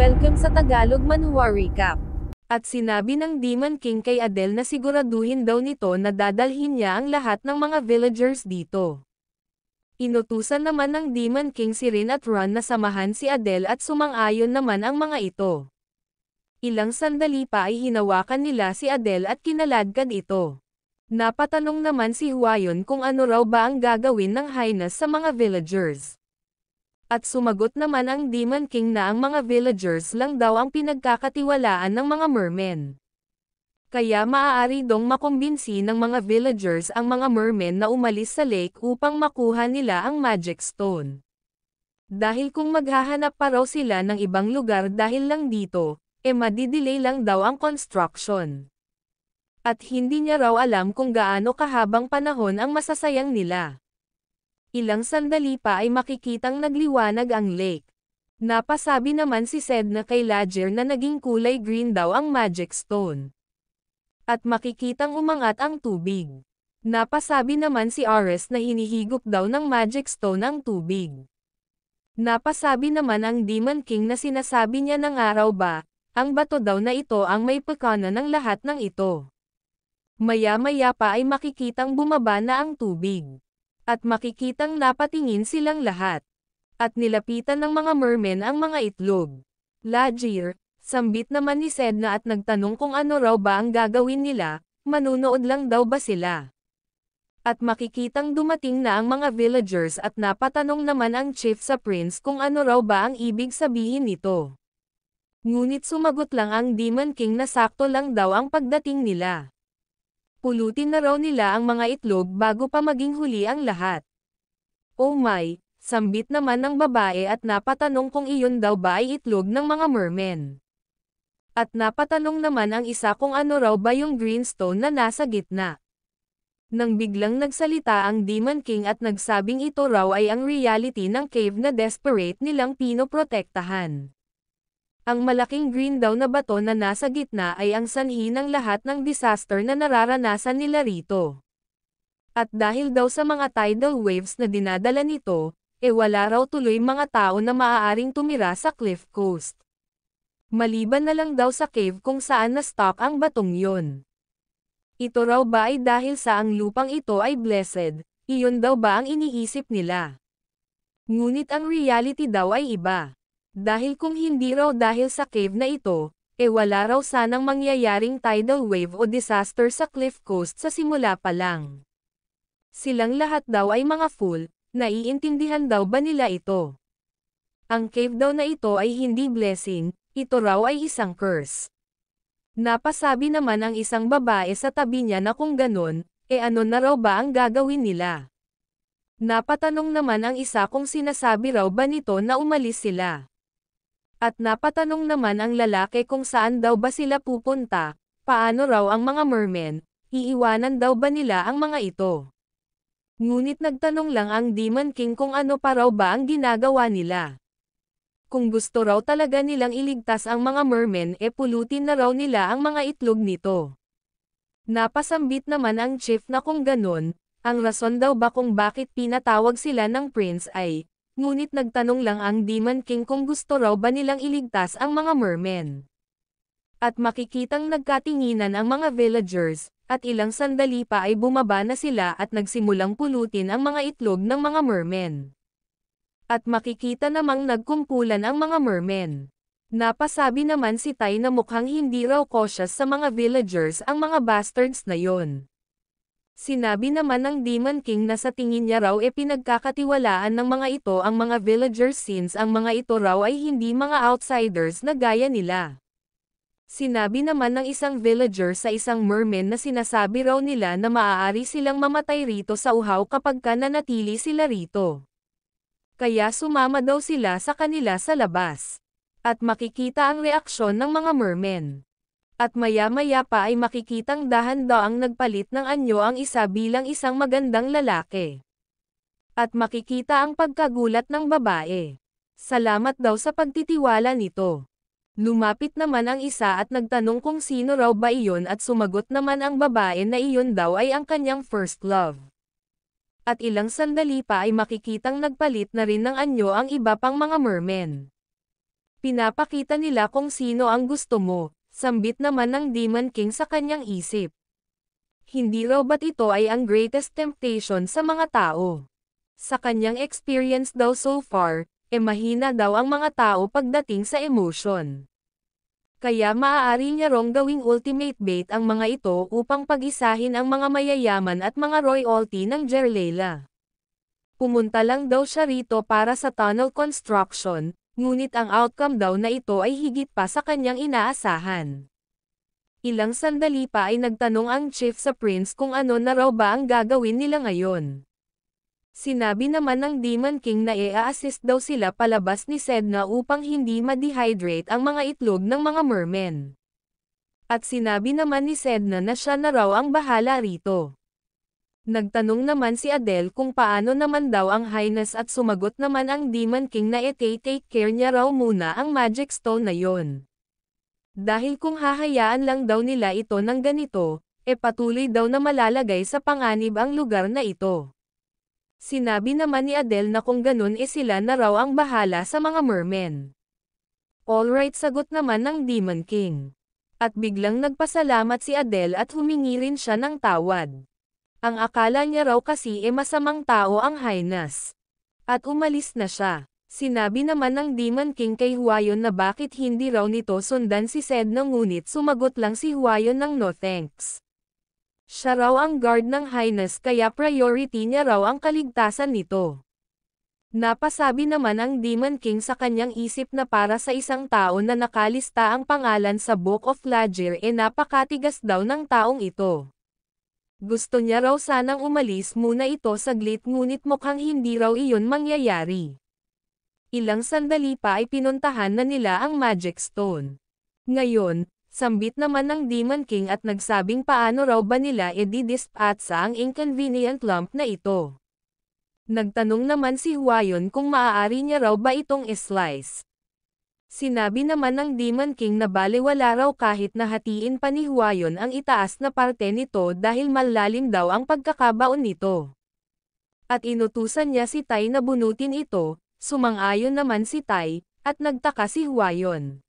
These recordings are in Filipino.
Welcome sa Tagalog Manhwa Recap. At sinabi ng Demon King kay Adele na siguraduhin daw nito na dadalhin niya ang lahat ng mga villagers dito. Inutusan naman ng Demon King si Rin at Ron na samahan si Adele at sumang-ayon naman ang mga ito. Ilang sandali pa ay hinawakan nila si Adele at kinaladkad ito. Napatanong naman si Hwayon kung ano raw ba ang gagawin ng Highness sa mga villagers. At sumagot naman ang Demon King na ang mga villagers lang daw ang pinagkakatiwalaan ng mga mermen. Kaya maaari dong makumbinsi ng mga villagers ang mga mermen na umalis sa lake upang makuha nila ang magic stone. Dahil kung maghahanap pa raw sila ng ibang lugar dahil lang dito, madidelay lang daw ang construction. At hindi niya raw alam kung gaano kahabang panahon ang masasayang nila. Ilang sandali pa ay makikitang nagliwanag ang lake. Napasabi naman si Sedna kay Ladger na naging kulay green daw ang magic stone. At makikitang umangat ang tubig. Napasabi naman si Ares na hinihigop daw ng magic stone ang tubig. Napasabi naman ang Demon King na sinasabi niya ng araw ba, ang bato daw na ito ang may pagkana ng lahat ng ito. Maya-maya pa ay makikitang bumaba na ang tubig. At makikitang napatingin silang lahat. At nilapitan ng mga mermen ang mga itlog. Ladger, sambit naman ni Sedna at nagtanong kung ano raw ba ang gagawin nila, manunood lang daw ba sila. At makikitang dumating na ang mga villagers at napatanong naman ang chief sa prince kung ano raw ba ang ibig sabihin nito. Ngunit sumagot lang ang Demon King na sakto lang daw ang pagdating nila. Pulutin na raw nila ang mga itlog bago pa maging huli ang lahat. Oh my, sambit naman ng babae at napatanong kung iyon daw ba ay itlog ng mga mermen. At napatanong naman ang isa kung ano raw ba yung greenstone na nasa gitna. Nang biglang nagsalita ang Demon King at nagsabing ito raw ay ang reality ng cave na desperate nilang pinoprotektahan. Ang malaking green daw na bato na nasa gitna ay ang sanhi ng lahat ng disaster na nararanasan nila rito. At dahil daw sa mga tidal waves na dinadala nito, wala raw tuloy mga tao na maaaring tumira sa cliff coast. Maliban na lang daw sa cave kung saan na-stop ang batong yon. Ito raw ba ay dahil sa ang lupang ito ay blessed, iyon daw ba ang iniisip nila? Ngunit ang reality daw ay iba. Dahil kung hindi raw dahil sa cave na ito, wala raw sanang mangyayaring tidal wave o disaster sa cliff coast sa simula pa lang. Silang lahat daw ay mga fool, naiintindihan daw ba nila ito? Ang cave daw na ito ay hindi blessing, ito raw ay isang curse. Napasabi naman ang isang babae sa tabi niya na kung ganun, ano na raw ba ang gagawin nila? Napatanong naman ang isa kung sinasabi raw ba nito na umalis sila. At napatanong naman ang lalaki kung saan daw ba sila pupunta, paano raw ang mga mermen, iiwanan daw ba nila ang mga ito. Ngunit nagtanong lang ang Demon King kung ano pa raw ba ang ginagawa nila. Kung gusto raw talaga nilang iligtas ang mga mermen pulutin na raw nila ang mga itlog nito. Napasambit naman ang chief na kung ganun, ang rason daw ba kung bakit pinatawag sila ng prince ay, ngunit nagtanong lang ang Demon King kung gusto raw ba nilang iligtas ang mga mermen. At makikitang nagkatinginan ang mga villagers, at ilang sandali pa ay bumaba na sila at nagsimulang pulutin ang mga itlog ng mga mermen. At makikita namang nagkumpulan ang mga mermen. Napasabi naman si Tai na mukhang hindi raw cautious sa mga villagers ang mga bastards na yon. Sinabi naman ng Demon King na sa tingin niya raw pinagkakatiwalaan ng mga ito ang mga villagers since ang mga ito raw ay hindi mga outsiders na gaya nila. Sinabi naman ng isang villager sa isang merman na sinasabi raw nila na maaari silang mamatay rito sa uhaw kapag nanatili sila rito. Kaya sumama daw sila sa kanila sa labas. At makikita ang reaksyon ng mga mermen. At maya-maya pa ay makikitang dahan-daang nagpalit ng anyo ang isa bilang isang magandang lalaki. At makikita ang pagkagulat ng babae. Salamat daw sa pagtitiwala nito. Lumapit naman ang isa at nagtanong kung sino raw ba iyon at sumagot naman ang babae na iyon daw ay ang kanyang first love. At ilang sandali pa ay makikitang nagpalit na rin ng anyo ang iba pang mga mermen. Pinapakita nila kung sino ang gusto mo, sambit naman ng Demon King sa kanyang isip. Hindi raw ba't ito ay ang greatest temptation sa mga tao? Sa kanyang experience daw so far, mahina daw ang mga tao pagdating sa emotion. Kaya maaari niya rong gawing ultimate bait ang mga ito upang pag-isahin ang mga mayayaman at mga royalty ng Jerlela. Pumunta lang daw siya rito para sa tunnel construction, ngunit ang outcome daw na ito ay higit pa sa kanyang inaasahan. Ilang sandali pa ay nagtanong ang chief sa prince kung ano na raw ba ang gagawin nila ngayon. Sinabi naman ng Demon King na i-assist daw sila palabas ni Sedna upang hindi ma-dehydrate ang mga itlog ng mga mermen. At sinabi naman ni Sedna na siya na raw ang bahala rito. Nagtanong naman si Adele kung paano naman daw ang Highness at sumagot naman ang Demon King na take care niya raw muna ang magic stone na yon. Dahil kung hahayaan lang daw nila ito ng ganito, patuloy daw na malalagay sa panganib ang lugar na ito. Sinabi naman ni Adele na kung ganun sila na raw ang bahala sa mga mermen. Alright, sagot naman ng Demon King. At biglang nagpasalamat si Adele at humingi rin siya ng tawad. Ang akala niya raw kasi masamang tao ang Highness. At umalis na siya. Sinabi naman ng Demon King kay Huayon na bakit hindi raw nito sundan si Sedna ngunit sumagot lang si Huayon ng no thanks. Siya raw ang guard ng Highness kaya priority niya raw ang kaligtasan nito. Napasabi naman ang Demon King sa kanyang isip na para sa isang tao na nakalista ang pangalan sa Book of Lajir napakatigas daw ng taong ito. Gusto niya raw sanang umalis muna ito saglit ngunit mukhang hindi raw iyon mangyayari. Ilang sandali pa ay pinuntahan na nila ang Magic Stone. Ngayon, sambit naman ng Demon King at nagsabing paano raw ba nila di-dispatcha ang inconvenient lump na ito. Nagtanong naman si Huayon kung maaari niya raw ba itong slice. Sinabi naman ng Demon King na baliwala raw kahit na hatiin pa ni Huayon ang itaas na parte nito dahil malalim daw ang pagkakabaon nito. At inutusan niya si Tai na bunutin ito, sumang-ayon naman si Tai, at nagtaka si Huayon.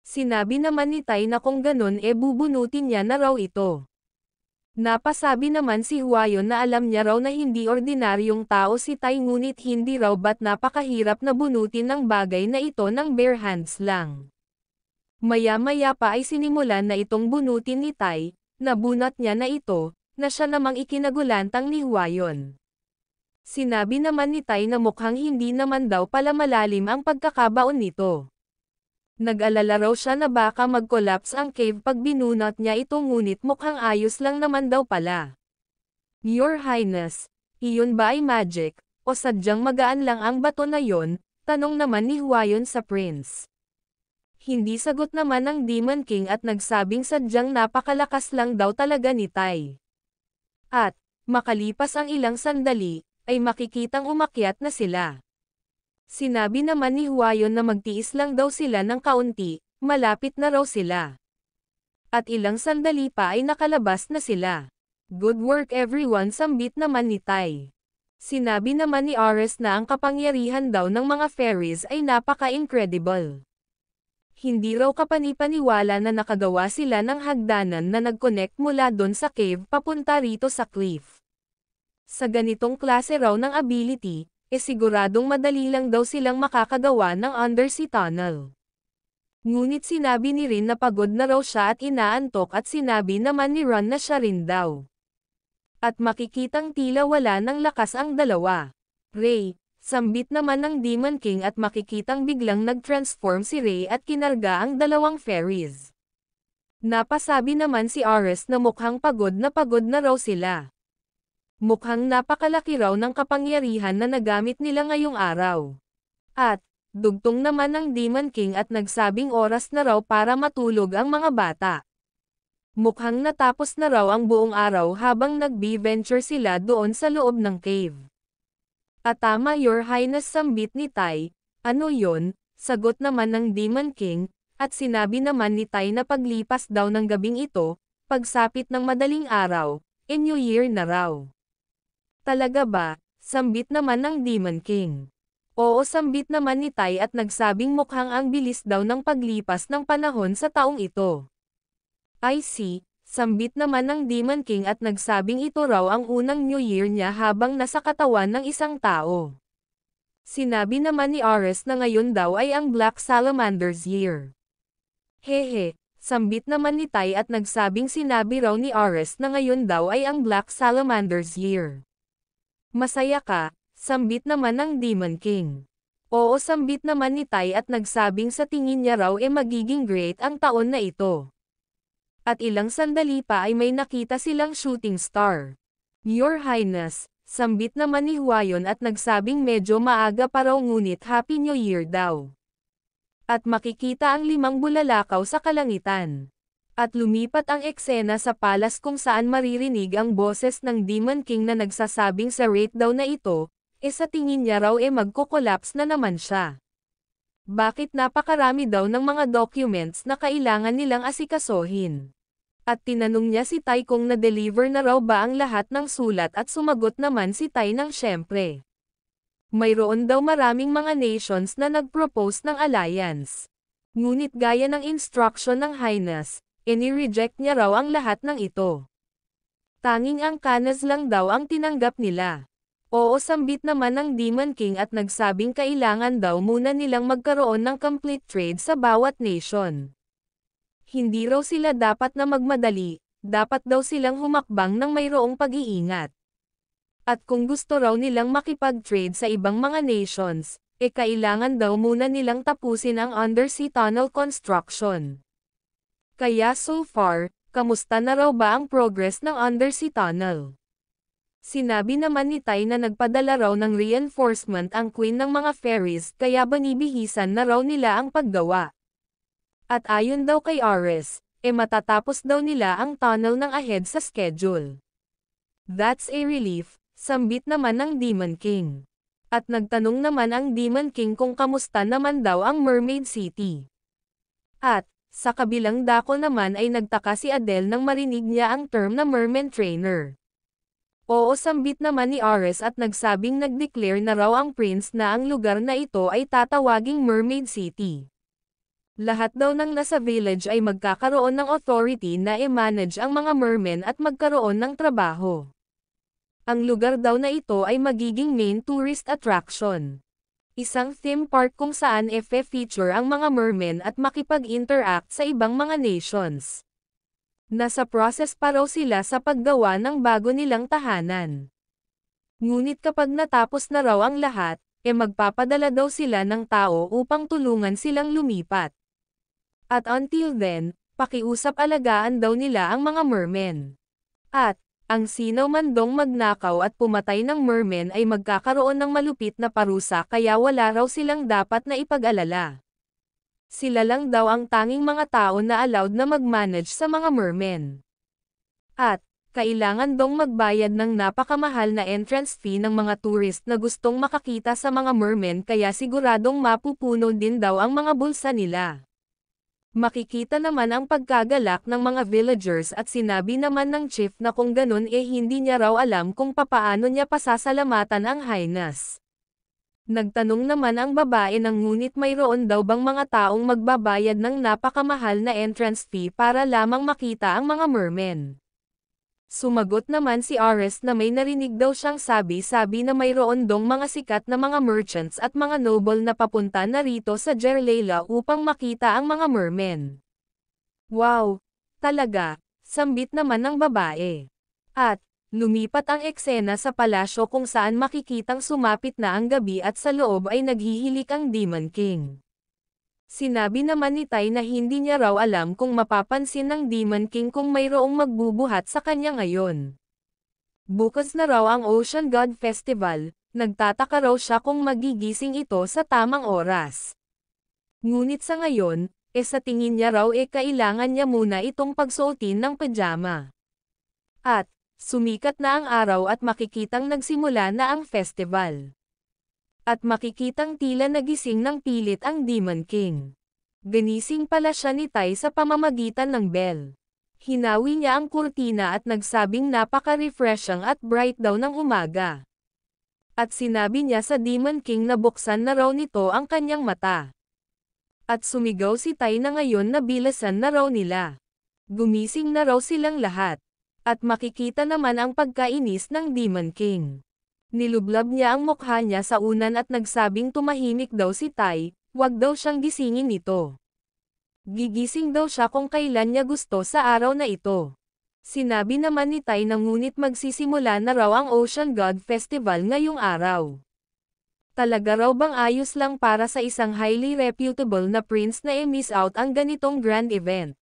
Sinabi naman ni Tai na kung ganun bubunutin niya na raw ito. Napasabi naman si Huayon na alam niya raw na hindi ordinaryong tao si Tai ngunit hindi raw ba't napakahirap na bunutin ng bagay na ito ng bare hands lang. Maya-maya pa ay sinimulan na itong bunutin ni Tai, nabunot niya na ito, na siya namang ikinagulantang ni Huayon. Sinabi naman ni Tai na mukhang hindi naman daw pala malalim ang pagkakabaon nito. Nag-alala raw siya na baka mag-collapse ang cave pag binunot niya ito ngunit mukhang ayos lang naman daw pala. Your Highness, iyon ba ay magic, o sadyang magaan lang ang bato na yon? Tanong naman ni Huayon sa prince. Hindi sagot naman ng Demon King at nagsabing sadyang napakalakas lang daw talaga ni Tai. At, makalipas ang ilang sandali, ay makikitang umakyat na sila. Sinabi naman ni Huayon na magtiis lang daw sila ng kaunti, malapit na raw sila. At ilang sandali pa ay nakalabas na sila. Good work everyone, sambit naman ni Tai. Sinabi naman ni Ares na ang kapangyarihan daw ng mga fairies ay napaka-incredible. Hindi raw kapanipaniwala na nakagawa sila ng hagdanan na nag-connect mula doon sa cave papunta rito sa cliff. Sa ganitong klase raw ng ability, siguradong madali lang daw silang makakagawa ng undersea tunnel. Ngunit sinabi ni Rin na pagod na raw siya at inaantok at sinabi naman ni Ron na siya rin daw. At makikitang tila wala ng lakas ang dalawa. Ray, sambit naman ng Demon King at makikitang biglang nag-transform si Ray at kinarga ang dalawang fairies. Napasabi naman si Ares na mukhang pagod na raw sila. Mukhang napakalaki raw ng kapangyarihan na nagamit nila ngayong araw. At, dugtong naman ng Demon King at nagsabing oras na raw para matulog ang mga bata. Mukhang natapos na raw ang buong araw habang nag-be-venture sila doon sa loob ng cave. At tama, Your Highness, sambit ni Tai. Ano yon? Sagot naman ng Demon King, at sinabi naman ni Tai na paglipas daw ng gabing ito, pagsapit ng madaling araw, New Year na raw. Talaga ba? Sambit naman ng Demon King. Oo, sambit naman ni Tai at nagsabing mukhang ang bilis daw ng paglipas ng panahon sa taong ito. I see, sambit naman ng Demon King at nagsabing ito raw ang unang New Year niya habang nasa katawan ng isang tao. Sinabi naman ni Ares na ngayon daw ay ang Black Salamander's Year. Hehe, sambit naman ni Tai at nagsabing sinabi raw ni Ares na ngayon daw ay ang Black Salamander's Year. Masaya ka, sambit naman ng Demon King. Oo, sambit naman ni Tai at nagsabing sa tingin niya raw magiging great ang taon na ito. At ilang sandali pa ay may nakita silang shooting star. Your Highness, sambit naman ni Huayon at nagsabing medyo maaga pa raw ngunit Happy New Year daw. At makikita ang 5 bulalakaw sa kalangitan. At lumipat ang eksena sa palas kung saan maririnig ang boses ng Demon King na nagsasabing sa rate daw na ito, sa tingin niya raw magko-collapse na naman siya. Bakit napakarami daw ng mga documents na kailangan nilang asikasuhin? At tinanong niya si Tai kung na-deliver na raw ba ang lahat ng sulat at sumagot naman si Tai ng syempre. Mayroon daw maraming mga nations na nag-propose ng alliance. Ngunit gaya ng instruction ng Highness, ini-reject niya raw ang lahat ng ito. Tanging ang Kanas lang daw ang tinanggap nila. Oo, sambit naman ng Demon King at nagsabing kailangan daw muna nilang magkaroon ng complete trade sa bawat nation. Hindi raw sila dapat na magmadali, dapat daw silang humakbang ng mayroong pag-iingat. At kung gusto raw nilang makipag-trade sa ibang mga nations, kailangan daw muna nilang tapusin ang undersea tunnel construction. Kaya so far, kamusta na raw ba ang progress ng undersea tunnel? Sinabi naman ni Tai na nagpadala raw ng reinforcement ang Queen ng mga fairies kaya banibihisan na raw nila ang paggawa. At ayon daw kay Ares, matatapos daw nila ang tunnel ng ahead sa schedule. That's a relief, sambit naman ng Demon King. At nagtanong naman ang Demon King kung kamusta naman daw ang Mermaid City. At, sa kabilang dako naman ay nagtaka si Adele nang marinig niya ang term na Merman Trainer. Oo, sambit naman ni Ares at nagsabing nag-declare na raw ang prince na ang lugar na ito ay tatawaging Mermaid City. Lahat daw ng nasa village ay magkakaroon ng authority na i-manage ang mga mermen at magkaroon ng trabaho. Ang lugar daw na ito ay magiging main tourist attraction. Isang theme park kung saan feature ang mga mermen at makipag-interact sa ibang mga nations. Nasa process pa raw sila sa paggawa ng bago nilang tahanan. Ngunit kapag natapos na raw ang lahat, magpapadala daw sila ng tao upang tulungan silang lumipat. At until then, pakiusap-alagaan daw nila ang mga mermen. At, ang sinaw man dong magnakaw at pumatay ng mermen ay magkakaroon ng malupit na parusa kaya wala raw silang dapat na ipag-alala. Sila lang daw ang tanging mga tao na allowed na mag-manage sa mga mermen. At, kailangan dong magbayad ng napakamahal na entrance fee ng mga tourist na gustong makakita sa mga mermen kaya siguradong mapupuno din daw ang mga bulsa nila. Makikita naman ang pagkagalak ng mga villagers at sinabi naman ng chief na kung ganun hindi niya raw alam kung papaano niya pasasalamatan ang Highness. Nagtanong naman ang babae ng ngunit mayroon daw bang mga taong magbabayad ng napakamahal na entrance fee para lamang makita ang mga mermen. Sumagot naman si Ares na may narinig daw siyang sabi-sabi na mayroon dong mga sikat na mga merchants at mga noble na papunta na rito sa Jerleila upang makita ang mga mermen. Wow! Talaga, sambit naman ng babae. At, lumipat ang eksena sa palasyo kung saan makikitang sumapit na ang gabi at sa loob ay naghihilik ang Demon King. Sinabi naman ni Tai na hindi niya raw alam kung mapapansin ng Demon King kung mayroong magbubuhat sa kanya ngayon. Bukas na raw ang Ocean God Festival, nagtataka raw siya kung magigising ito sa tamang oras. Ngunit sa ngayon, sa tingin niya raw kailangan niya muna itong pagsuotin ng pajama. At, sumikat na ang araw at makikitang nagsimula na ang festival. At makikitang tila nagising ng pilit ang Demon King. Ganising pala siya ni Tai sa pamamagitan ng bell. Hinawi niya ang kurtina at nagsabing napaka-refreshing at bright daw ng umaga. At sinabi niya sa Demon King na buksan na raw nito ang kanyang mata. At sumigaw si Tai na ngayon na bilasan na raw nila. Gumising na raw silang lahat. At makikita naman ang pagkainis ng Demon King. Nilublab niya ang mukha niya sa unan at nagsabing tumahimik daw si Tai, wag daw siyang gisingin nito. Gigising daw siya kung kailan niya gusto sa araw na ito. Sinabi naman ni Tai na ngunit magsisimula na raw ang Ocean God Festival ngayong araw. Talaga raw bang ayos lang para sa isang highly reputable na prince na miss out ang ganitong grand event?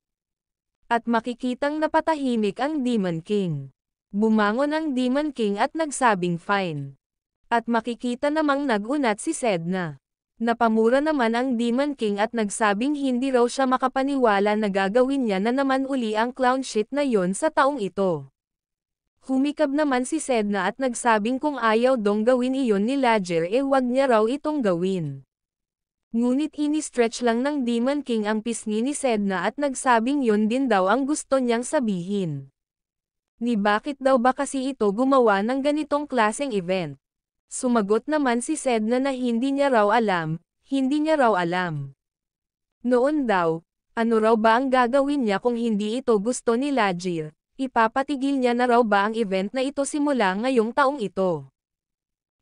At makikitang napatahimik ang Demon King. Bumangon ang Demon King at nagsabing fine. At makikita namang nagunat si Sedna. Napamura naman ang Demon King at nagsabing hindi raw siya makapaniwala na gagawin niya na naman uli ang clown shit na yon sa taong ito. Humikab naman si Sedna at nagsabing kung ayaw dong gawin iyon ni Ledger wag niya raw itong gawin. Ngunit ini-stretch lang ng Demon King ang pisngi ni Sedna at nagsabing yon din daw ang gusto niyang sabihin. Ni bakit daw ba kasi ito gumawa ng ganitong klaseng event? Sumagot naman si Sedna na hindi niya raw alam, hindi niya raw alam. Noon daw, ano raw ba ang gagawin niya kung hindi ito gusto ni Ledger? Ipapatigil niya na raw ba ang event na ito simula ngayong taong ito?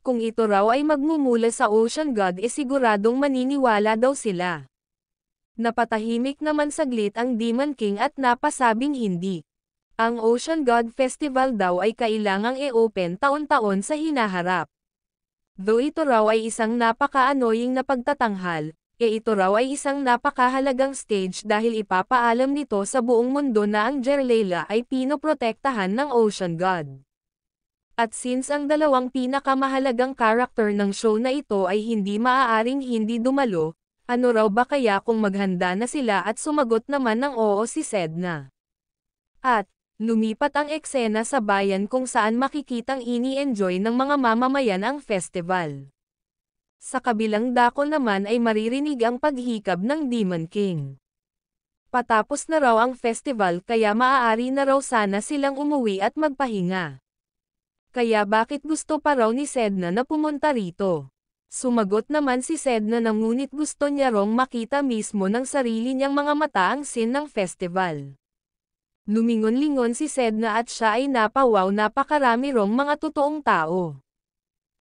Kung ito raw ay magmumula sa Ocean God siguradong maniniwala daw sila. Napatahimik naman saglit ang Demon King at napasabing hindi. Ang Ocean God Festival daw ay kailangang i-open taon-taon sa hinaharap. Though ito raw ay isang napaka-annoying na pagtatanghal, ito raw ay isang napakahalagang stage dahil ipapaalam nito sa buong mundo na ang Jerleila ay pinoprotektahan ng Ocean God. At since ang dalawang pinakamahalagang karakter ng show na ito ay hindi maaaring hindi dumalo, ano raw ba kaya kung maghanda na sila at sumagot naman ng oo si Sedna. At, lumipat ang eksena sa bayan kung saan makikitang ini-enjoy ng mga mamamayan ang festival. Sa kabilang dako naman ay maririnig ang paghikab ng Demon King. Patapos na raw ang festival kaya maaari na raw sana silang umuwi at magpahinga. Kaya bakit gusto pa raw ni Sedna na pumunta rito? Sumagot naman si Sedna na ngunit gusto niya raw makita mismo ng sarili niyang mga mata ang scene ng festival. Lumingon-lingon si Sedna at siya ay napawaw napakarami rong mga totoong tao.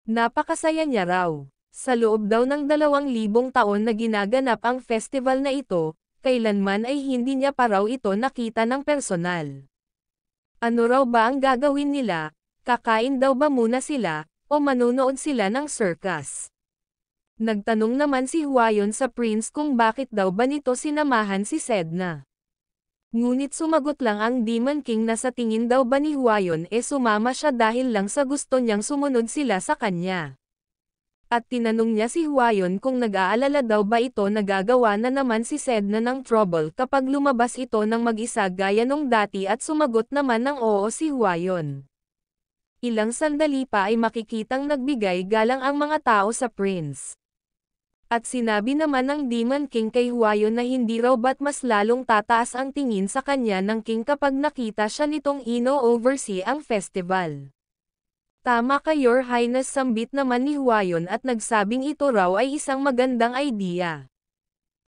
Napakasaya niya raw. Sa loob daw ng 2,000 taon na ginaganap ang festival na ito, kailanman ay hindi niya pa raw ito nakita ng personal. Ano raw ba ang gagawin nila? Kakain daw ba muna sila, o manonood sila ng circus? Nagtanong naman si Hwayon sa prince kung bakit daw ba nito sinamahan si Sedna. Ngunit sumagot lang ang Demon King na sa tingin daw ba ni Hwayon sumama siya dahil lang sa gusto niyang sumunod sila sa kanya. At tinanong niya si Hwayon kung nag-aalala daw ba ito na gagawa na naman si Sedna ng trouble kapag lumabas ito ng mag-isa gaya nung dati at sumagot naman ng oo si Hwayon. Ilang sandali pa ay makikitang nagbigay galang ang mga tao sa prince. At sinabi naman ng Demon King kay Hwayon na hindi raw ba't mas lalong tataas ang tingin sa kanya ng king kapag nakita siya nitong ino-oversee ang festival. Tama ka Your Highness, sambit naman ni Hwayon at nagsabing ito raw ay isang magandang idea.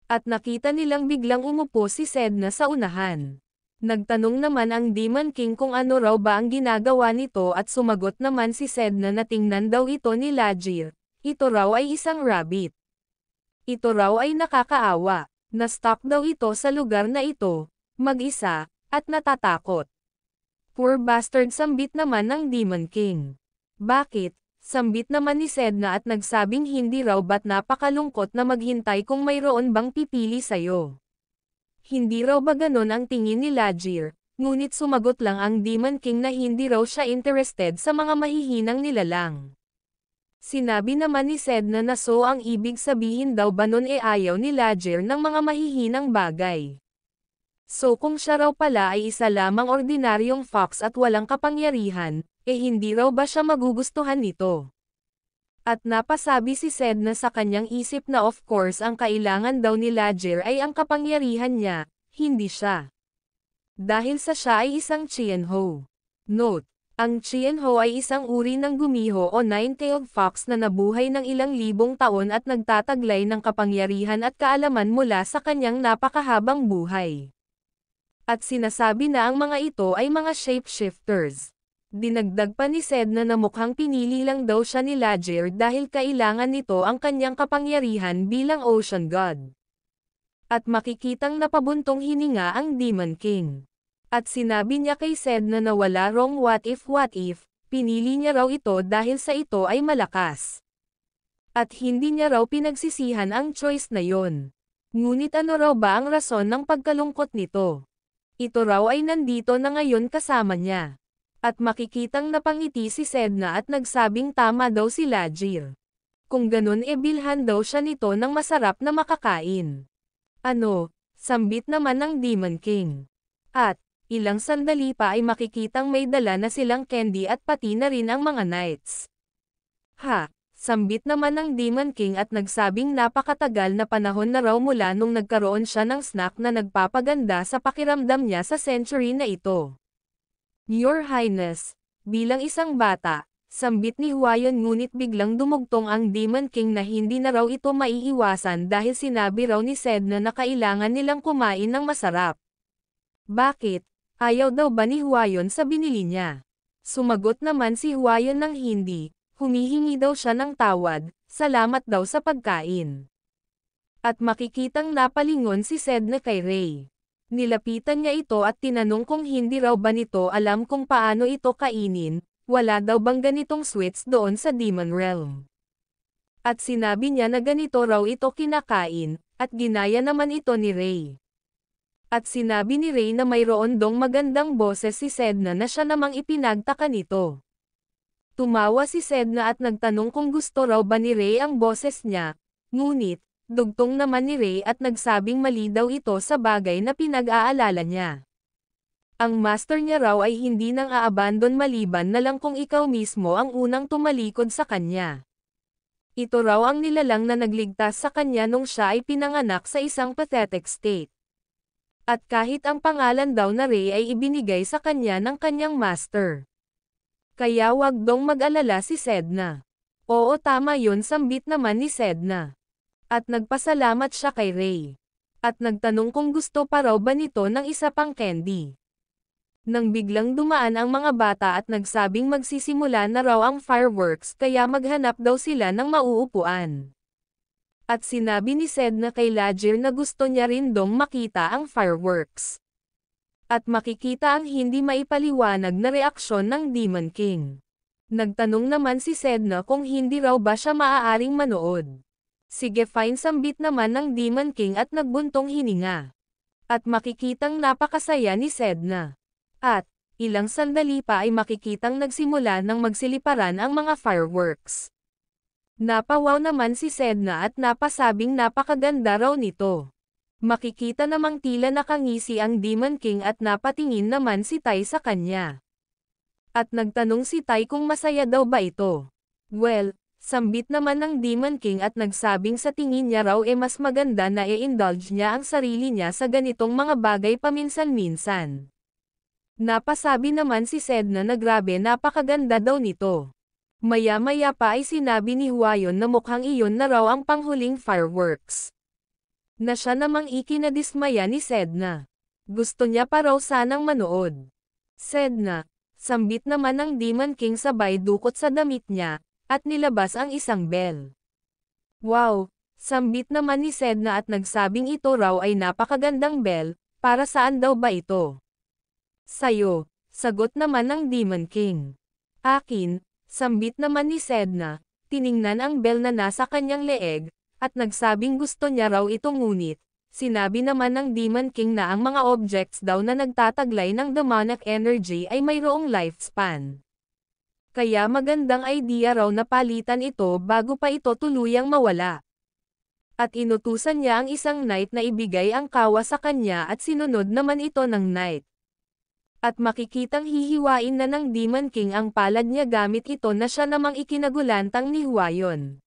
At nakita nilang biglang umupo si Sedna sa unahan. Nagtanong naman ang Demon King kung ano raw ba ang ginagawa nito at sumagot naman si Sedna na tingnan daw ito ni Ledger. Ito raw ay isang rabbit. Ito raw ay nakakaawa. Na-stuck daw ito sa lugar na ito, mag-isa, at natatakot. Poor bastard, sambit naman ng Demon King. Bakit? Sambit naman ni Sedna at nagsabing hindi raw ba't napakalungkot na maghintay kung mayroon bang pipili sayo. Hindi raw ba ganon ang tingin ni Ledger, ngunit sumagot lang ang Demon King na hindi raw siya interested sa mga mahihinang nilalang. Sinabi naman ni Sedna na so ang ibig sabihin daw ba nun ayaw ni Ledger ng mga mahihinang bagay. So kung siya raw pala ay isa lamang ordinaryong fox at walang kapangyarihan, hindi raw ba siya magugustuhan nito? At napasabi si Sedna sa kanyang isip na of course ang kailangan daw ni Ledger ay ang kapangyarihan niya, hindi siya. Dahil sa siya ay isang Chienho. Note: Ang Qianho ay isang uri ng gumiho o nine-tailed fox na nabuhay ng ilang libong taon at nagtataglay ng kapangyarihan at kaalaman mula sa kanyang napakahabang buhay. At sinasabi na ang mga ito ay mga shapeshifters. Dinagdag pa ni Sedna na mukhang pinili lang daw siya ni Lajir dahil kailangan nito ang kanyang kapangyarihan bilang Ocean God. At makikitang napabuntong hininga ang Demon King. At sinabi niya kay Sedna na wala wrong what if, pinili niya raw ito dahil sa ito ay malakas. At hindi niya raw pinagsisihan ang choice na yon. Ngunit ano raw ba ang rason ng pagkalungkot nito? Ito raw ay nandito na ngayon kasama niya. At makikitang napangiti si Sedna at nagsabing tama daw si Lajir. Kung ganun bilhan daw siya nito ng masarap na makakain. Ano, sambit naman ng Demon King. At, ilang sandali pa ay makikitang may dala na silang candy at pati na rin ang mga knights. Ha, sambit naman ng Demon King at nagsabing napakatagal na panahon na raw mula nung nagkaroon siya ng snack na nagpapaganda sa pakiramdam niya sa century na ito. Your Highness, bilang isang bata, sambit ni Huayan ngunit biglang dumugtong ang Demon King na hindi na raw ito maiiwasan dahil sinabi raw ni Sedna na kailangan nilang kumain ng masarap. Bakit? Ayaw daw ba ni Huayan sa binili niya? Sumagot naman si Huayan ng hindi, humihingi daw siya ng tawad, salamat daw sa pagkain. At makikitang napalingon si Sedna kay Ray. Nilapitan niya ito at tinanong kung hindi raw ba nito alam kung paano ito kainin, wala daw bang ganitong sweets doon sa Demon Realm. At sinabi niya na ganito raw ito kinakain, at ginaya naman ito ni Ray. At sinabi ni Ray na mayroon dong magandang boses si Sedna na siya namang ipinagtaka nito. Tumawa si Sedna at nagtanong kung gusto raw ba ni Ray ang boses niya, ngunit, dugtong naman ni Ray at nagsabing mali daw ito sa bagay na pinag-aalala niya. Ang master niya raw ay hindi nang aabandon maliban na lang kung ikaw mismo ang unang tumalikod sa kanya. Ito raw ang nilalang na nagligtas sa kanya nung siya ay pinanganak sa isang pathetic state. At kahit ang pangalan daw na Ray ay ibinigay sa kanya ng kanyang master. Kaya wag dong mag-alala si Sedna. Oo tama yun sambit naman ni Sedna. At nagpasalamat siya kay Ray. At nagtanong kung gusto pa raw ba nito ng isa pang candy. Nang biglang dumaan ang mga bata at nagsabing magsisimula na raw ang fireworks kaya maghanap daw sila ng mauupuan. At sinabi ni Sedna kay Lajir na gusto niya rin dong makita ang fireworks. At makikita ang hindi maipaliwanag na reaksyon ng Demon King. Nagtanong naman si Sedna kung hindi raw ba siya maaaring manood. Sige fine sambit naman ng Demon King at nagbuntong hininga. At makikitang napakasaya ni Sedna. At, ilang sandali pa ay makikitang nagsimula ng magsiliparan ang mga fireworks. Napawaw naman si Sedna at napasabing napakaganda raw nito. Makikita namang tila nakangisi ang Demon King at napatingin naman si Tai sa kanya. At nagtanong si Tai kung masaya daw ba ito. Well, sambit naman ng Demon King at nagsabing sa tingin niya raw mas maganda na i-indulge niya ang sarili niya sa ganitong mga bagay paminsan-minsan. Napasabi naman si Sedna na grabe napakaganda daw nito. Maya-maya pa ay sinabi ni Huayan na mukhang iyon na raw ang panghuling fireworks. Na siya namang ikinadismaya ni Sedna. Gusto niya pa raw sanang manood. Sedna, sambit naman ng Demon King sabay dukot sa damit niya, at nilabas ang isang bell. Wow, sambit naman ni Sedna at nagsabing ito raw ay napakagandang bell, para saan daw ba ito? Sayo, sagot naman ng Demon King. Akin. Sambit naman ni Sedna, tiningnan ang bell na nasa kanyang leeg, at nagsabing gusto niya raw ito ngunit, sinabi naman ng Demon King na ang mga objects daw na nagtataglay ng demonic energy ay mayroong lifespan. Kaya magandang idea raw na palitan ito bago pa ito tuluyang mawala. At inutusan niya ang isang knight na ibigay ang kawa sa kanya at sinunod naman ito ng knight. At makikitang hihiwain na ng Demon King ang palad niya gamit ito na siya namang ikinagulantang ni Huayan.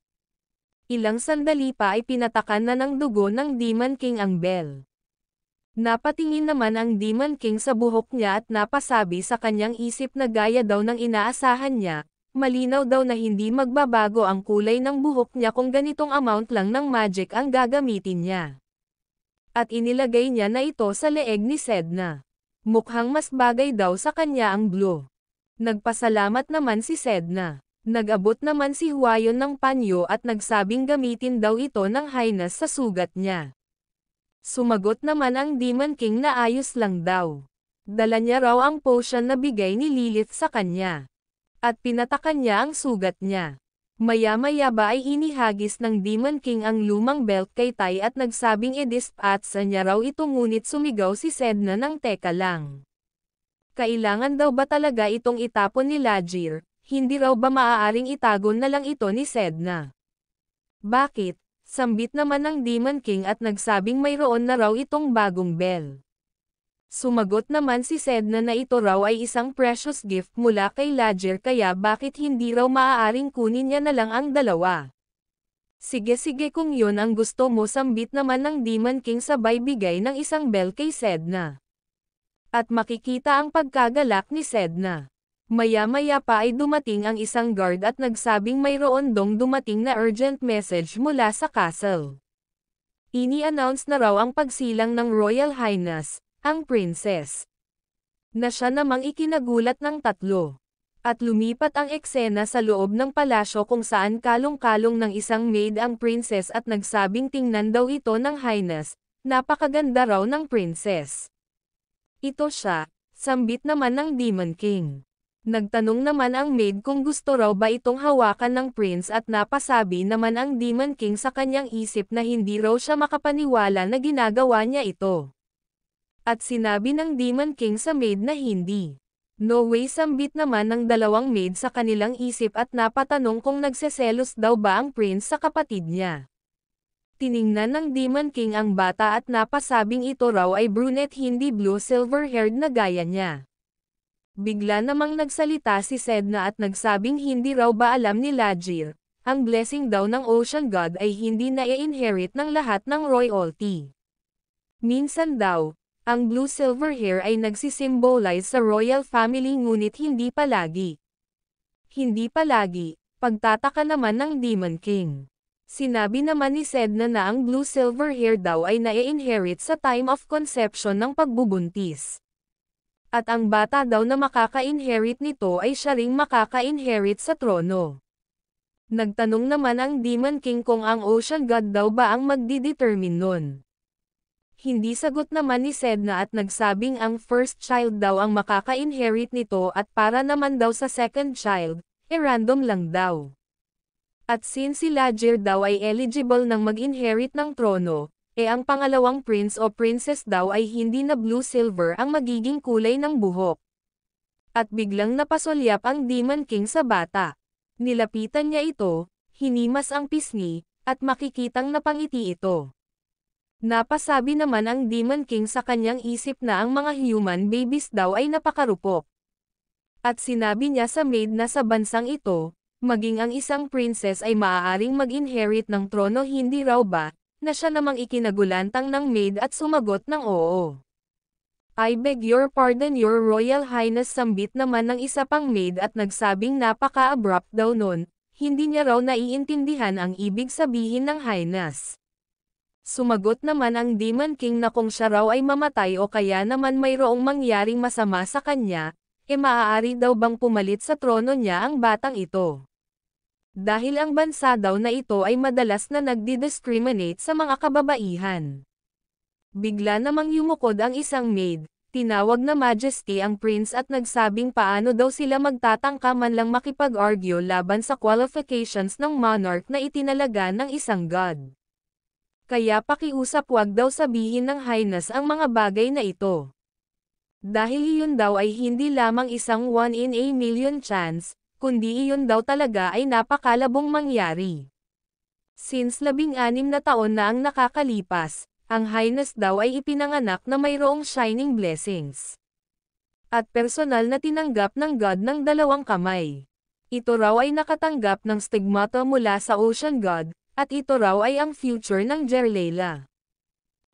Ilang sandali pa ay pinatakan na ng dugo ng Demon King ang bell. Napatingin naman ang Demon King sa buhok niya at napasabi sa kanyang isip na gaya daw ng inaasahan niya, malinaw daw na hindi magbabago ang kulay ng buhok niya kung ganitong amount lang ng magic ang gagamitin niya. At inilagay niya na ito sa leeg ni Sedna. Mukhang mas bagay daw sa kanya ang blue. Nagpasalamat naman si Sedna. Nag-abot naman si Hwayon ng panyo at nagsabing gamitin daw ito ng highness sa sugat niya. Sumagot naman ang Demon King na ayos lang daw. Dala niya raw ang potion na bigay ni Lilith sa kanya. At pinatakan niya ang sugat niya. Maya-maya ba ay inihagis ng Demon King ang lumang belt kay Tai at nagsabing i-dispatch niya raw ito ngunit sumigaw si Sedna ng teka lang. Kailangan daw ba talaga itong itapon ni Lajir? Hindi raw ba maaaring itagon na lang ito ni Sedna? Bakit? Sambit naman ng Demon King at nagsabing mayroon na raw itong bagong bell. Sumagot naman si Sedna na ito raw ay isang precious gift mula kay Lajir kaya bakit hindi raw maaaring kunin niya na lang ang dalawa. Sige kung yun ang gusto mo, sambit naman ng Demon King sabay bigay ng isang bell kay Sedna. At makikita ang pagkagalak ni Sedna. Maya-maya pa ay dumating ang isang guard at nagsabing mayroon dong dumating na urgent message mula sa castle. Ini-announce na raw ang pagsilang ng Royal Highness, ang princess. Na siya namang ikinagulat ng tatlo. At lumipat ang eksena sa loob ng palasyo kung saan kalong-kalong ng isang maid ang princess at nagsabing tingnan daw ito ng highness, napakaganda raw ng princess. Ito siya, sambit naman ng Demon King. Nagtanong naman ang maid kung gusto raw ba itong hawakan ng prince at napasabi naman ang Demon King sa kanyang isip na hindi raw siya makapaniwala na ginagawa niya ito. At sinabi ng Demon King sa maid na hindi. No way, sambit naman ng dalawang maid sa kanilang isip at napatanong kung nagseselos daw ba ang prince sa kapatid niya. Tiningnan ng Demon King ang bata at napasabing ito raw ay brunette hindi blue silver-haired na gaya niya. Bigla namang nagsalita si Sedna at nagsabing hindi raw ba alam ni Lajir, ang blessing daw ng Ocean God ay hindi na i-inherit ng lahat ng royalty. Minsan daw, ang blue-silver hair ay nagsisimbolize sa royal family ngunit hindi palagi. Hindi palagi, pagtataka naman ng Demon King. Sinabi naman ni Sedna na ang blue-silver hair daw ay na-inherit sa time of conception ng pagbubuntis. At ang bata daw na makaka-inherit nito ay siya ring makaka-inherit sa trono. Nagtanong naman ang Demon King kung ang Ocean God daw ba ang magdidetermine nun. Hindi sagot naman ni Sedna at nagsabing ang first child daw ang makaka-inherit nito at para naman daw sa second child, random lang daw. At since si Lajir daw ay eligible ng mag-inherit ng trono, ang pangalawang prince o princess daw ay hindi na blue-silver ang magiging kulay ng buhok. At biglang napasulyap ang Demon King sa bata. Nilapitan niya ito, hinimas ang pisngi, at makikitang napangiti ito. Napasabi naman ang Demon King sa kanyang isip na ang mga human babies daw ay napakarupok. At sinabi niya sa maid na sa bansang ito, maging ang isang princess ay maaaring mag-inherit ng trono hindi raw ba, na siya namang ikinagulantang ng maid at sumagot ng oo. I beg your pardon your royal highness, sambit naman ng isa pang maid at nagsabing napaka-abrupt daw nun, hindi niya raw naiintindihan ang ibig sabihin ng highness. Sumagot naman ang Demon King na kung siya raw ay mamatay o kaya naman mayroong mangyaring masama sa kanya, maaari daw bang pumalit sa trono niya ang batang ito. Dahil ang bansa daw na ito ay madalas na nagdi-discriminate sa mga kababaihan. Bigla namang yumukod ang isang maid, tinawag na Majesty ang prince at nagsabing paano daw sila magtatangka man lang makipag-argue laban sa qualifications ng monarch na itinalaga ng isang god. Kaya pakiusap wag daw sabihin ng highness ang mga bagay na ito. Dahil iyon daw ay hindi lamang isang 1 in a million chance, kundi iyon daw talaga ay napakalabong mangyari. Since 16 na taon na ang nakakalipas, ang highness daw ay ipinanganak na mayroong shining blessings. At personal na tinanggap ng God ng 2 kamay. Ito raw ay nakatanggap ng stigmata mula sa Ocean God, at ito raw ay ang future ng Jerleila.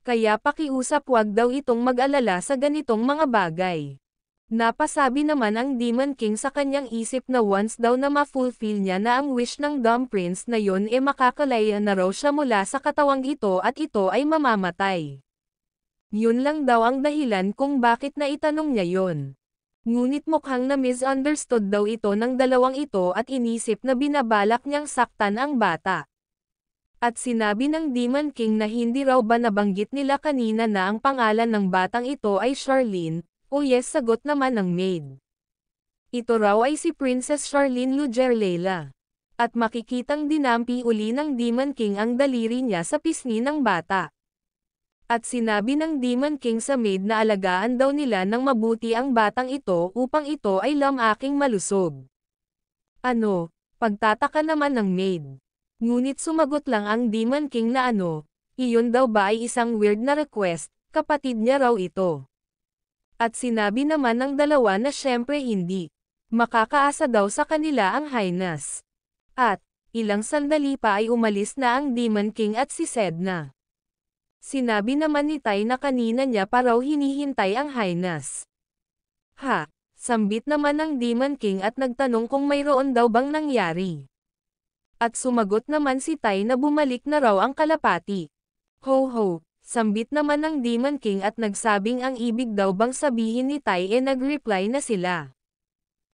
Kaya pakiusap wag daw itong mag-alala sa ganitong mga bagay. Napasabi naman ang Demon King sa kanyang isip na once daw na ma-fulfill niya na ang wish ng Dumb Prince na yon makakalaya na raw siya mula sa katawang ito at ito ay mamamatay. Yun lang daw ang dahilan kung bakit na itanong niya yon. Ngunit mukhang na misunderstood daw ito ng dalawang ito at inisip na binabalak niyang saktan ang bata. At sinabi ng Demon King na hindi raw ba nabanggit nila kanina na ang pangalan ng batang ito ay Charlene, o yes sagot naman ng maid. Ito raw ay si Princess Charlene Lugerlela. At makikitang dinampi uli ng Demon King ang daliri niya sa pisngi ng bata. At sinabi ng Demon King sa maid na alagaan daw nila ng mabuti ang batang ito upang ito ay aking malusog. Ano, pagtataka naman ng maid. Ngunit sumagot lang ang Demon King na iyon daw ba ay isang weird na request, kapatid niya raw ito. At sinabi naman ng dalawa na syempre hindi. Makakaasa daw sa kanila ang Highness. At, ilang sandali pa ay umalis na ang Demon King at si Sedna. Sinabi naman ni Tai na kanina niya pa raw hinihintay ang Highness. Ha, sambit naman ng Demon King at nagtanong kung mayroon daw bang nangyari. At sumagot naman si Tai na bumalik na raw ang kalapati. Ho ho, sambit naman ng Demon King at nagsabing ang ibig daw bang sabihin ni Tai nag-reply na sila.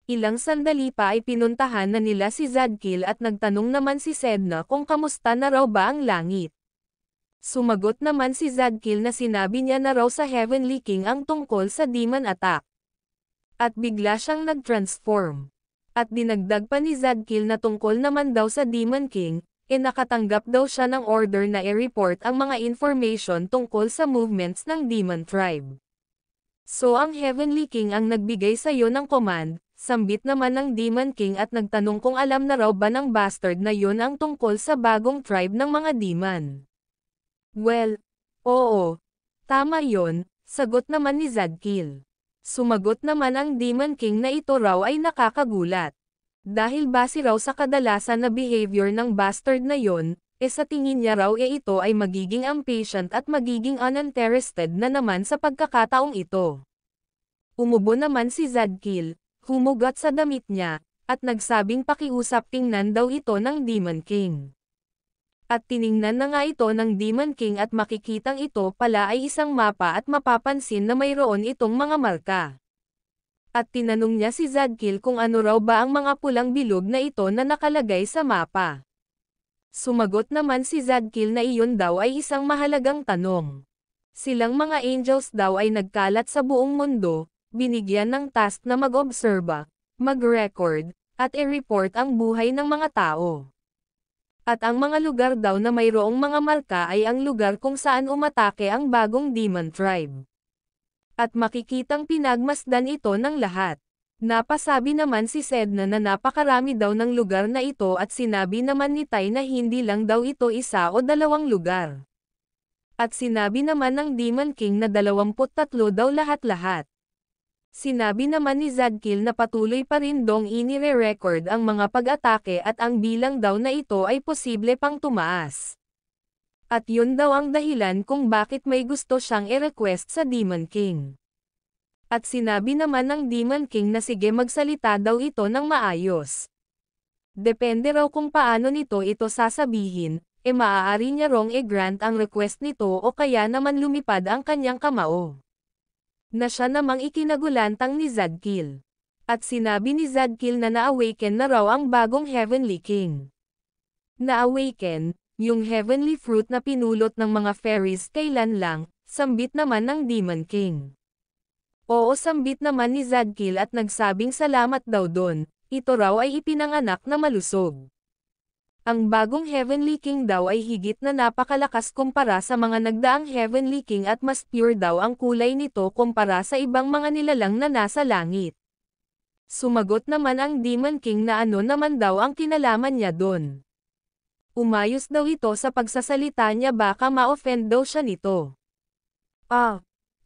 Ilang sandali pa ay pinuntahan na nila si Zadkiel at nagtanong naman si Sedna kung kamusta na raw ba ang langit. Sumagot naman si Zadkiel na sinabi niya na raw sa Heavenly King ang tungkol sa demon attack. At bigla siyang nag-transform. At dinagdag pa ni Zadkiel na tungkol naman daw sa Demon King, nakatanggap daw siya ng order na i-report ang mga information tungkol sa movements ng Demon Tribe. So ang Heavenly King ang nagbigay sa iyo ng command, sambit naman ng Demon King at nagtanong kung alam na raw ba ng bastard na yon ang tungkol sa bagong tribe ng mga demon. Well, oo, tama yon, sagot naman ni Zadkiel. Sumagot naman ang Demon King na ito raw ay nakakagulat. Dahil base raw sa kadalasan na behavior ng bastard na yon, sa tingin niya raw ito ay magiging impatient at magiging uninterested na naman sa pagkakataong ito. Umubo naman si Zadkiel, humugot sa damit niya, at nagsabing pakiusap tingnan daw ito ng Demon King. At tiningnan na nga ito ng Demon King at makikitang ito pala ay isang mapa at mapapansin na mayroon itong mga marka. At tinanong niya si Zadkiel kung ano raw ba ang mga pulang bilog na ito na nakalagay sa mapa. Sumagot naman si Zadkiel na iyon daw ay isang mahalagang tanong. Silang mga angels daw ay nagkalat sa buong mundo, binigyan ng task na mag-obserba, mag-record, at i-report ang buhay ng mga tao. At ang mga lugar daw na mayroong mga marka ay ang lugar kung saan umatake ang bagong demon tribe. At makikitang pinagmasdan ito ng lahat. Napasabi naman si Sedna na napakarami daw ng lugar na ito at sinabi naman ni Tai na hindi lang daw ito isa o dalawang lugar. At sinabi naman ng Demon King na 23 daw lahat-lahat. Sinabi naman ni Zadkiel na patuloy pa rin dong inire-record ang mga pag-atake at ang bilang daw na ito ay posible pang tumaas. At yun daw ang dahilan kung bakit may gusto siyang i-request sa Demon King. At sinabi naman ng Demon King na sige magsalita daw ito ng maayos. Depende raw kung paano nito ito sasabihin, maaari niya rong i-grant ang request nito o kaya naman lumipad ang kanyang kamao. Na siya namang ikinagulantang ni Zadkiel. At sinabi ni Zadkiel na na-awaken na raw ang bagong Heavenly King. Na-awaken, yung heavenly fruit na pinulot ng mga fairies kailan lang, sambit naman ng Demon King. Oo sambit naman ni Zadkiel at nagsabing salamat daw doon, ito raw ay ipinanganak na malusog. Ang bagong Heavenly King daw ay higit na napakalakas kumpara sa mga nagdaang Heavenly King at mas pure daw ang kulay nito kumpara sa ibang mga nilalang na nasa langit. Sumagot naman ang Demon King na ano naman daw ang kinalaman niya doon. Umayos daw ito sa pagsasalita niya baka ma-offend daw siya nito.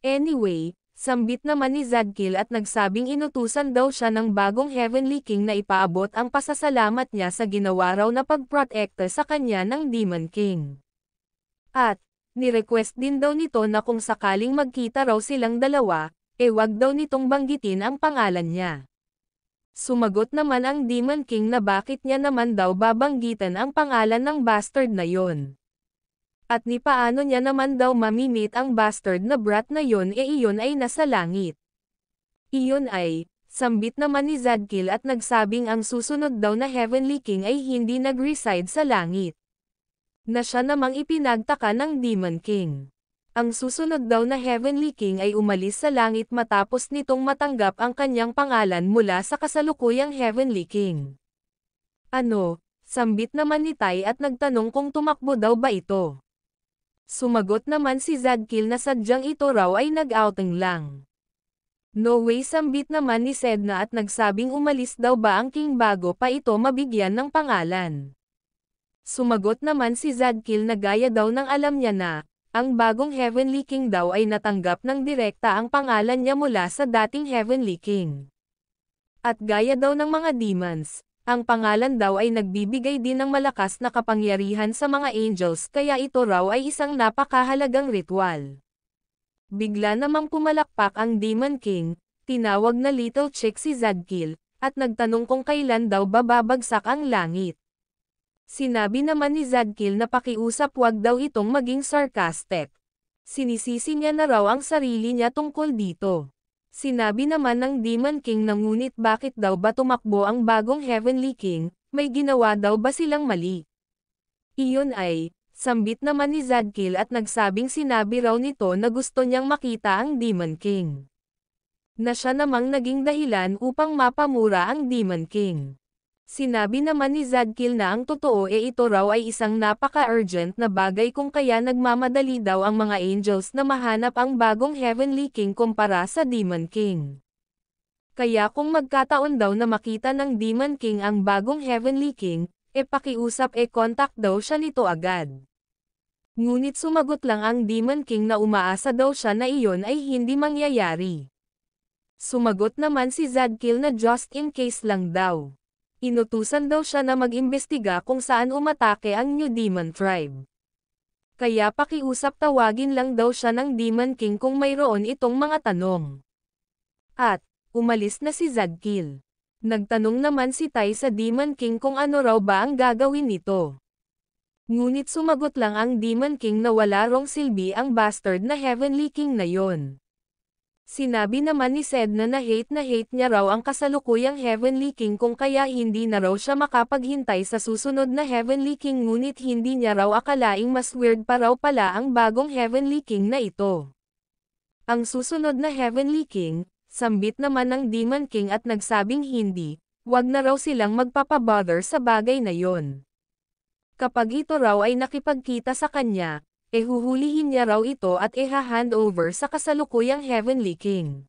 Anyway, sambit naman ni Zadkiel at nagsabing inutusan daw siya ng bagong Heavenly King na ipaabot ang pasasalamat niya sa ginawa raw na pagprotekta sa kanya ng Demon King. At, Ni-request din daw nito na kung sakaling magkita raw silang dalawa, wag daw nitong banggitin ang pangalan niya. Sumagot naman ang Demon King na bakit niya naman daw babanggitan ang pangalan ng bastard na yon. At ni paano niya naman daw mamimit ang bastard na brat na yon iyon ay nasa langit. Iyon ay, sambit naman ni Zadkiel at nagsabing ang susunod daw na Heavenly King ay hindi nag-reside sa langit. Na siya namang ipinagtaka ng Demon King. Ang susunod daw na Heavenly King ay umalis sa langit matapos nitong matanggap ang kanyang pangalan mula sa kasalukuyang Heavenly King. Ano? Sambit naman ni Tai at nagtanong kung tumakbo daw ba ito. Sumagot naman si Zadkiel na sadyang ito raw ay nag-outing lang. No way, sambit naman ni Sedna at nagsabing umalis daw ba ang King bago pa ito mabigyan ng pangalan. Sumagot naman si Zadkiel na gaya daw ng alam niya na, ang bagong Heavenly King daw ay natanggap ng direkta ang pangalan niya mula sa dating Heavenly King. At gaya daw ng mga demons, ang pangalan daw ay nagbibigay din ng malakas na kapangyarihan sa mga angels kaya ito raw ay isang napakahalagang ritual. Bigla namang pumalakpak ang Demon King, tinawag na Little Chick si Zadkiel, at nagtanong kung kailan daw babagsak ang langit. Sinabi naman ni Zadkiel na pakiusap wag daw itong maging sarcastic. Sinisisi niya na raw ang sarili niya tungkol dito. Sinabi naman ng Demon King na ngunit bakit daw ba tumakbo ang bagong Heavenly King, may ginawa daw ba silang mali? Iyon ay, sambit naman ni Zadkiel at nagsabing sinabi raw nito na gusto niyang makita ang Demon King. Na siya namang naging dahilan upang mapamura ang Demon King. Sinabi naman ni Zadkiel na ang totoo ito raw ay isang napaka-urgent na bagay kung kaya nagmamadali daw ang mga angels na mahanap ang bagong Heavenly King kumpara sa Demon King. Kaya kung magkataon daw na makita ng Demon King ang bagong Heavenly King, pakiusap contact daw siya nito agad. Ngunit sumagot lang ang Demon King na umaasa daw siya na iyon ay hindi mangyayari. Sumagot naman si Zadkiel na just in case lang daw. Inutusan daw siya na mag-imbestiga kung saan umatake ang New Demon Tribe. Kaya pakiusap tawagin lang daw siya ng Demon King kung mayroon itong mga tanong. At, umalis na si Zadkiel. Nagtanong naman si Tai sa Demon King kung ano raw ba ang gagawin nito. Ngunit sumagot lang ang Demon King na wala rong silbi ang bastard na Heavenly King na yon. Sinabi naman ni Sedna na hate niya raw ang kasalukuyang Heavenly King kung kaya hindi na raw siya makapaghintay sa susunod na Heavenly King ngunit hindi niya raw akalaing mas weird pa raw pala ang bagong Heavenly King na ito. Ang susunod na Heavenly King, sambit naman ng Demon King at nagsabing hindi, wag na raw silang magpapabother sa bagay na yon. Kapag ito raw ay nakipagkita sa kanya, huhulihin niya raw ito at hand over sa kasalukuyang Heavenly King.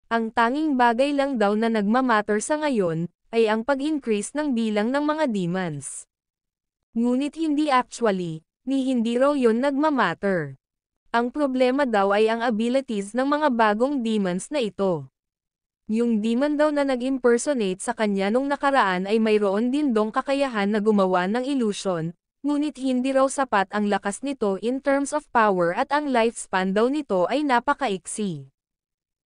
Ang tanging bagay lang daw na nagmamatter sa ngayon, ay ang pag-increase ng bilang ng mga demons. Ngunit hindi actually, hindi raw yon nagmamatter. Ang problema daw ay ang abilities ng mga bagong demons na ito. Yung demon daw na nag-impersonate sa kanya nung nakaraan ay mayroon din dong kakayahan na gumawa ng illusion, ngunit hindi raw sapat ang lakas nito in terms of power at ang lifespan daw nito ay napakaiksi.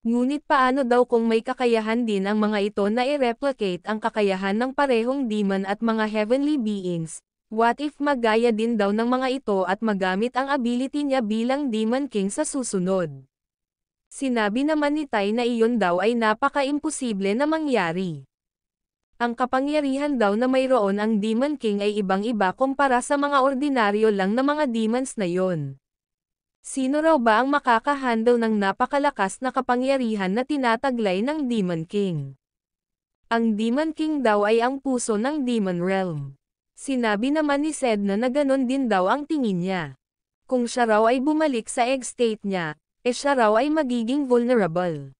Ngunit paano daw kung may kakayahan din ang mga ito na i-replicate ang kakayahan ng parehong demon at mga heavenly beings? What if magaya din daw ng mga ito at magamit ang ability niya bilang Demon King sa susunod? Sinabi naman ni Tai na iyon daw ay napaka-imposible na mangyari. Ang kapangyarihan daw na mayroon ang Demon King ay ibang-iba kumpara sa mga ordinaryo lang na mga demons na yon. Sino raw ba ang makakahandle ng napakalakas na kapangyarihan na tinataglay ng Demon King? Ang Demon King daw ay ang puso ng Demon Realm. Sinabi naman ni Sedna na ganon din daw ang tingin niya. Kung siya raw ay bumalik sa egg state niya, siya raw ay magiging vulnerable.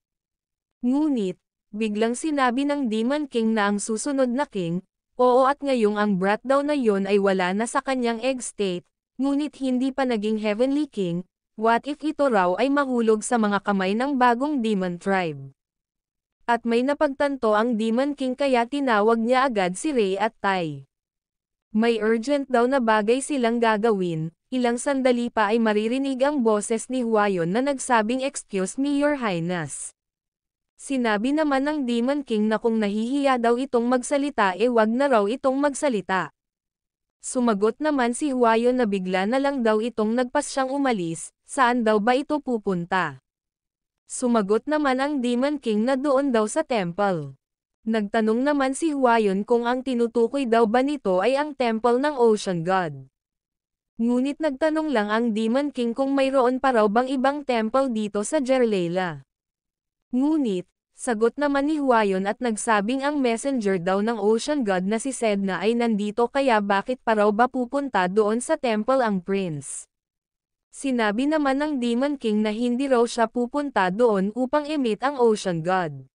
Ngunit, biglang sinabi ng Demon King na ang susunod na king, oo at ngayong ang brat daw na yon ay wala na sa kanyang egg state, ngunit hindi pa naging Heavenly King, what if ito raw ay mahulog sa mga kamay ng bagong Demon Tribe? At may napagtanto ang Demon King kaya tinawag niya agad si Ray at Tai. May urgent daw na bagay silang gagawin, Ilang sandali pa ay maririnig ang boses ni Huayon na nagsabing "Excuse me, Your Highness." Sinabi naman ng Demon King na kung nahihiya daw itong magsalita wag na raw itong magsalita. Sumagot naman si Huayon na bigla na lang daw itong nagpasyang umalis, saan daw ba ito pupunta? Sumagot naman ang Demon King na doon daw sa temple. Nagtanong naman si Huayon kung ang tinutukoy daw ba nito ay ang temple ng Ocean God. Ngunit nagtanong lang ang Demon King kung mayroon pa raw bang ibang temple dito sa Jarlaila. Ngunit, sagot naman ni Huayon at nagsabing ang messenger daw ng Ocean God na si Sedna ay nandito kaya bakit pa raw ba pupunta doon sa temple ang prince. Sinabi naman ng Demon King na hindi raw siya pupunta doon upang i-meet ang Ocean God.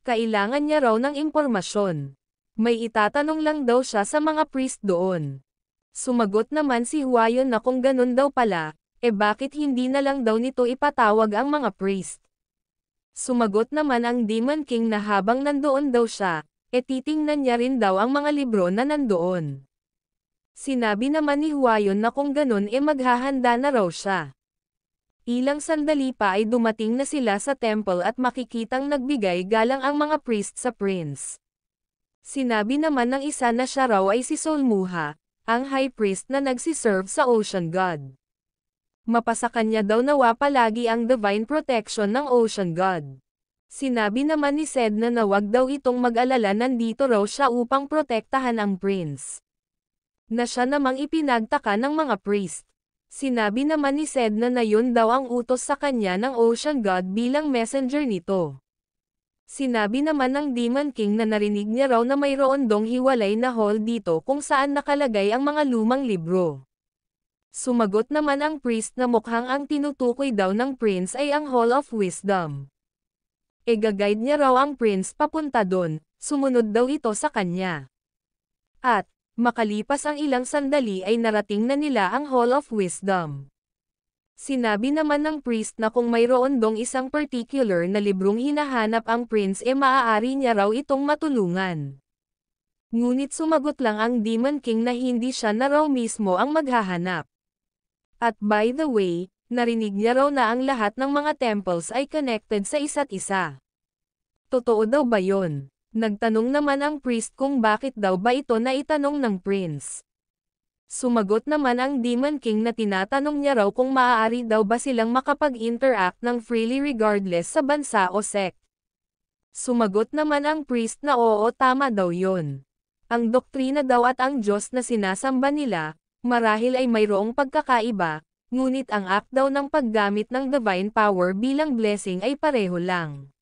Kailangan niya raw ng impormasyon. May itatanong lang daw siya sa mga priest doon. Sumagot naman si Huayon na kung ganun daw pala, bakit hindi na lang daw nito ipatawag ang mga priest. Sumagot naman ang Demon King na habang nandoon daw siya, titingnan niya rin daw ang mga libro na nandoon. Sinabi naman ni Huayon na kung ganun maghahanda na raw siya. Ilang sandali pa ay dumating na sila sa temple at makikitang nagbigay galang ang mga priest sa prince. Sinabi naman ng isa na siya raw ay si Solmuha, ang high priest na nagsiserve sa Ocean God. Mapasa kanya daw nawa palagi ang divine protection ng Ocean God. Sinabi naman ni Sedna na wag daw itong mag-alala, nandito raw siya upang protektahan ang prince. Na siya namang ipinagtaka ng mga priest. Sinabi naman ni Sedna na yun daw ang utos sa kanya ng Ocean God bilang messenger nito. Sinabi naman ng Demon King na narinig niya raw na mayroon dong hiwalay na hall dito kung saan nakalagay ang mga lumang libro. Sumagot naman ang priest na mukhang ang tinutukoy daw ng prince ay ang Hall of Wisdom. Guide niya raw ang prince papunta doon, sumunod daw ito sa kanya. At, makalipas ang ilang sandali ay narating na nila ang Hall of Wisdom. Sinabi naman ng priest na kung mayroon dong isang particular na librong hinahanap ang prince maaari niya raw itong matulungan. Ngunit sumagot lang ang Demon King na hindi siya na raw mismo ang maghahanap. At by the way, narinig niya raw na ang lahat ng mga temples ay connected sa isa't isa. Totoo daw ba yon? Nagtanong naman ang priest kung bakit daw ba ito na itanong ng prince. Sumagot naman ang Demon King na tinatanong niya raw kung maaari daw ba silang makapag-interact ng freely regardless sa bansa o sect. Sumagot naman ang priest na oo, tama daw yon. Ang doktrina daw at ang Diyos na sinasamba nila, marahil ay mayroong pagkakaiba, ngunit ang act daw ng paggamit ng divine power bilang blessing ay pareho lang.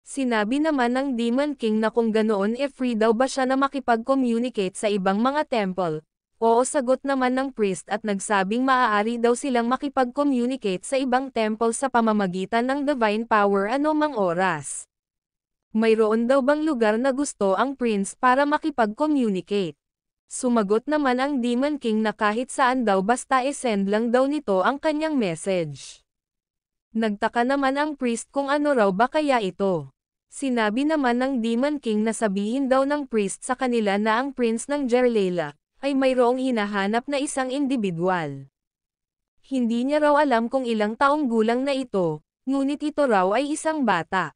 Sinabi naman ng Demon King na kung ganoon free daw ba siya na makipag-communicate sa ibang mga temple. Oo, sagot naman ng priest at nagsabing maaari daw silang makipag-communicate sa ibang temple sa pamamagitan ng divine power anumang oras. Mayroon daw bang lugar na gusto ang prince para makipag-communicate? Sumagot naman ang Demon King na kahit saan daw basta send lang daw nito ang kanyang message. Nagtaka naman ang priest kung ano raw ba kaya ito. Sinabi naman ng Demon King na sabihin daw ng priest sa kanila na ang prince ng Jarlaila ay mayroong hinahanap na isang individual. Hindi niya raw alam kung ilang taong gulang na ito, ngunit ito raw ay isang bata.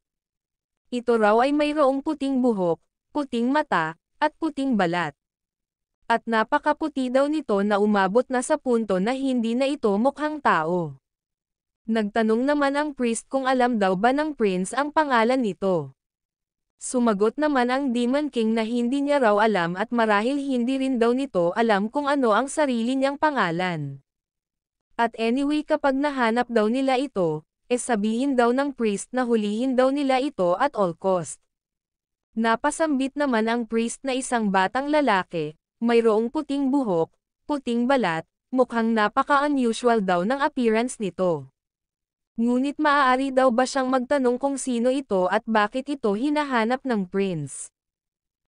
Ito raw ay mayroong puting buhok, puting mata, at puting balat. At napakaputi daw nito na umabot na sa punto na hindi na ito mukhang tao. Nagtanong naman ang priest kung alam daw ba ng prince ang pangalan nito. Sumagot naman ang Demon King na hindi niya raw alam at marahil hindi rin daw nito alam kung ano ang sarili niyang pangalan. At anyway, kapag nahanap daw nila ito, sabihin daw ng priest na hulihin daw nila ito at all cost. Napasambit naman ang priest na isang batang lalaki, mayroong puting buhok, puting balat, mukhang napaka-unusual daw ng appearance nito. Ngunit maaari daw ba siyang magtanong kung sino ito at bakit ito hinahanap ng prince?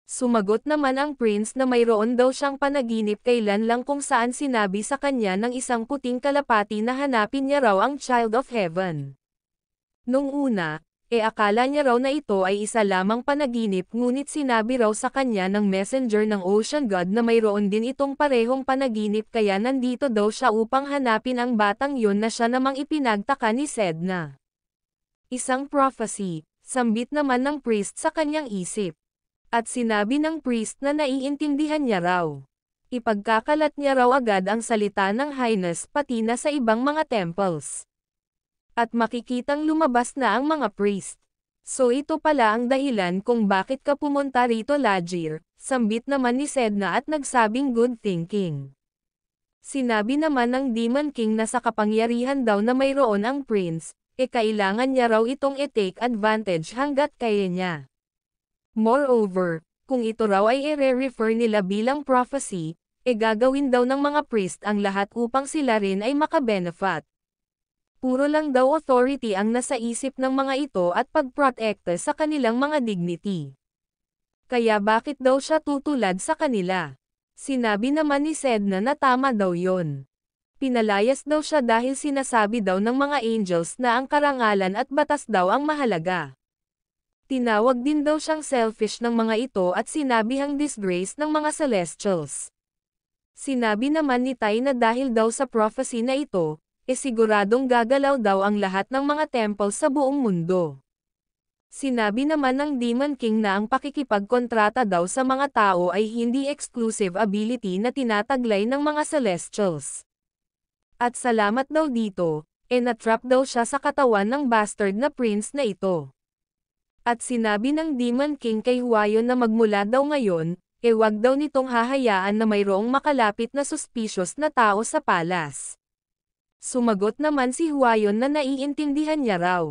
Sumagot naman ang prince na mayroon daw siyang panaginip kailan lang kung saan sinabi sa kanya ng isang puting kalapati na hanapin niya raw ang Child of Heaven. Nung una, Akala niya raw na ito ay isa lamang panaginip ngunit sinabi raw sa kanya ng messenger ng Ocean God na mayroon din itong parehong panaginip kaya nandito daw siya upang hanapin ang batang yun na siya namang ipinagtaka ni Sedna. Isang prophecy, sambit naman ng priest sa kanyang isip. At sinabi ng priest na naiintindihan niya raw. Ipagkakalat niya raw agad ang salita ng Highness pati na sa ibang mga temples. At makikitang lumabas na ang mga priest. So ito pala ang dahilan kung bakit ka pumunta rito Lajir, sambit naman ni Sedna at nagsabing good thinking. Sinabi naman ng Demon King na sa kapangyarihan daw na mayroon ang prince, kailangan niya raw itong i-take advantage hanggat kaya niya. Moreover, kung ito raw ay i-refer nila bilang prophecy, gagawin daw ng mga priest ang lahat upang sila rin ay makabenefit. Puro lang daw authority ang nasa isip ng mga ito at pagprotekta sa kanilang mga dignity. Kaya bakit daw siya tutulad sa kanila? Sinabi naman ni Sedna na tama daw yon. Pinalayas daw siya dahil sinasabi daw ng mga angels na ang karangalan at batas daw ang mahalaga. Tinawag din daw siyang selfish ng mga ito at sinabihang disgrace ng mga celestials. Sinabi naman ni Tai na dahil daw sa prophecy na ito, siguradong gagalaw daw ang lahat ng mga temple sa buong mundo. Sinabi naman ng Demon King na ang pakikipagkontrata daw sa mga tao ay hindi exclusive ability na tinataglay ng mga celestials. At salamat daw dito, natrap daw siya sa katawan ng bastard na prince na ito. At sinabi ng Demon King kay Huayon na magmula daw ngayon, wag daw nitong hahayaan na mayroong makalapit na suspicious na tao sa palace. Sumagot naman si Huayon na naiintindihan niya raw.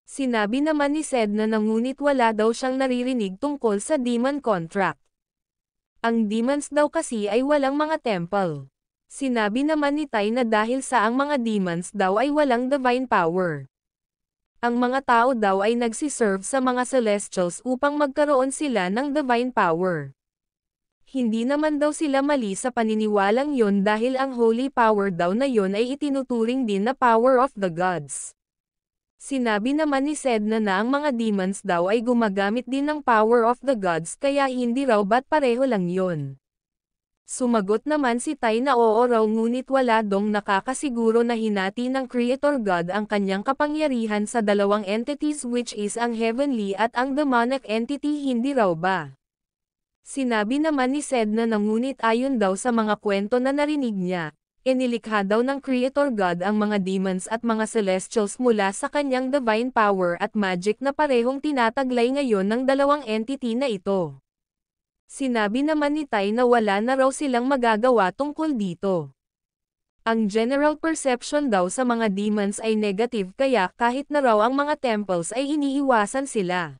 Sinabi naman ni Sedna na ngunit wala daw siyang naririnig tungkol sa demon contract. Ang demons daw kasi ay walang mga temple. Sinabi naman ni Tai na dahil sa ang mga demons daw ay walang divine power. Ang mga tao daw ay nagsiserve sa mga celestials upang magkaroon sila ng divine power. Hindi naman daw sila mali sa paniniwalang yon dahil ang holy power daw na yon ay itinuturing din na power of the gods. Sinabi naman ni Sedna na ang mga demons daw ay gumagamit din ng power of the gods kaya hindi raw ba't pareho lang yon. Sumagot naman si Tai na oo raw ngunit wala dong nakakasiguro na hinati ng Creator God ang kanyang kapangyarihan sa dalawang entities which is ang heavenly at ang demonic entity hindi raw ba. Sinabi naman ni Sedna na ngunit ayon daw sa mga kwento na narinig niya, nilikha daw ng Creator God ang mga demons at mga celestials mula sa kanyang divine power at magic na parehong tinataglay ngayon ng dalawang entity na ito. Sinabi naman ni Tai na wala na raw silang magagawa tungkol dito. Ang general perception daw sa mga demons ay negative kaya kahit na raw ang mga temples ay iniiwasan sila.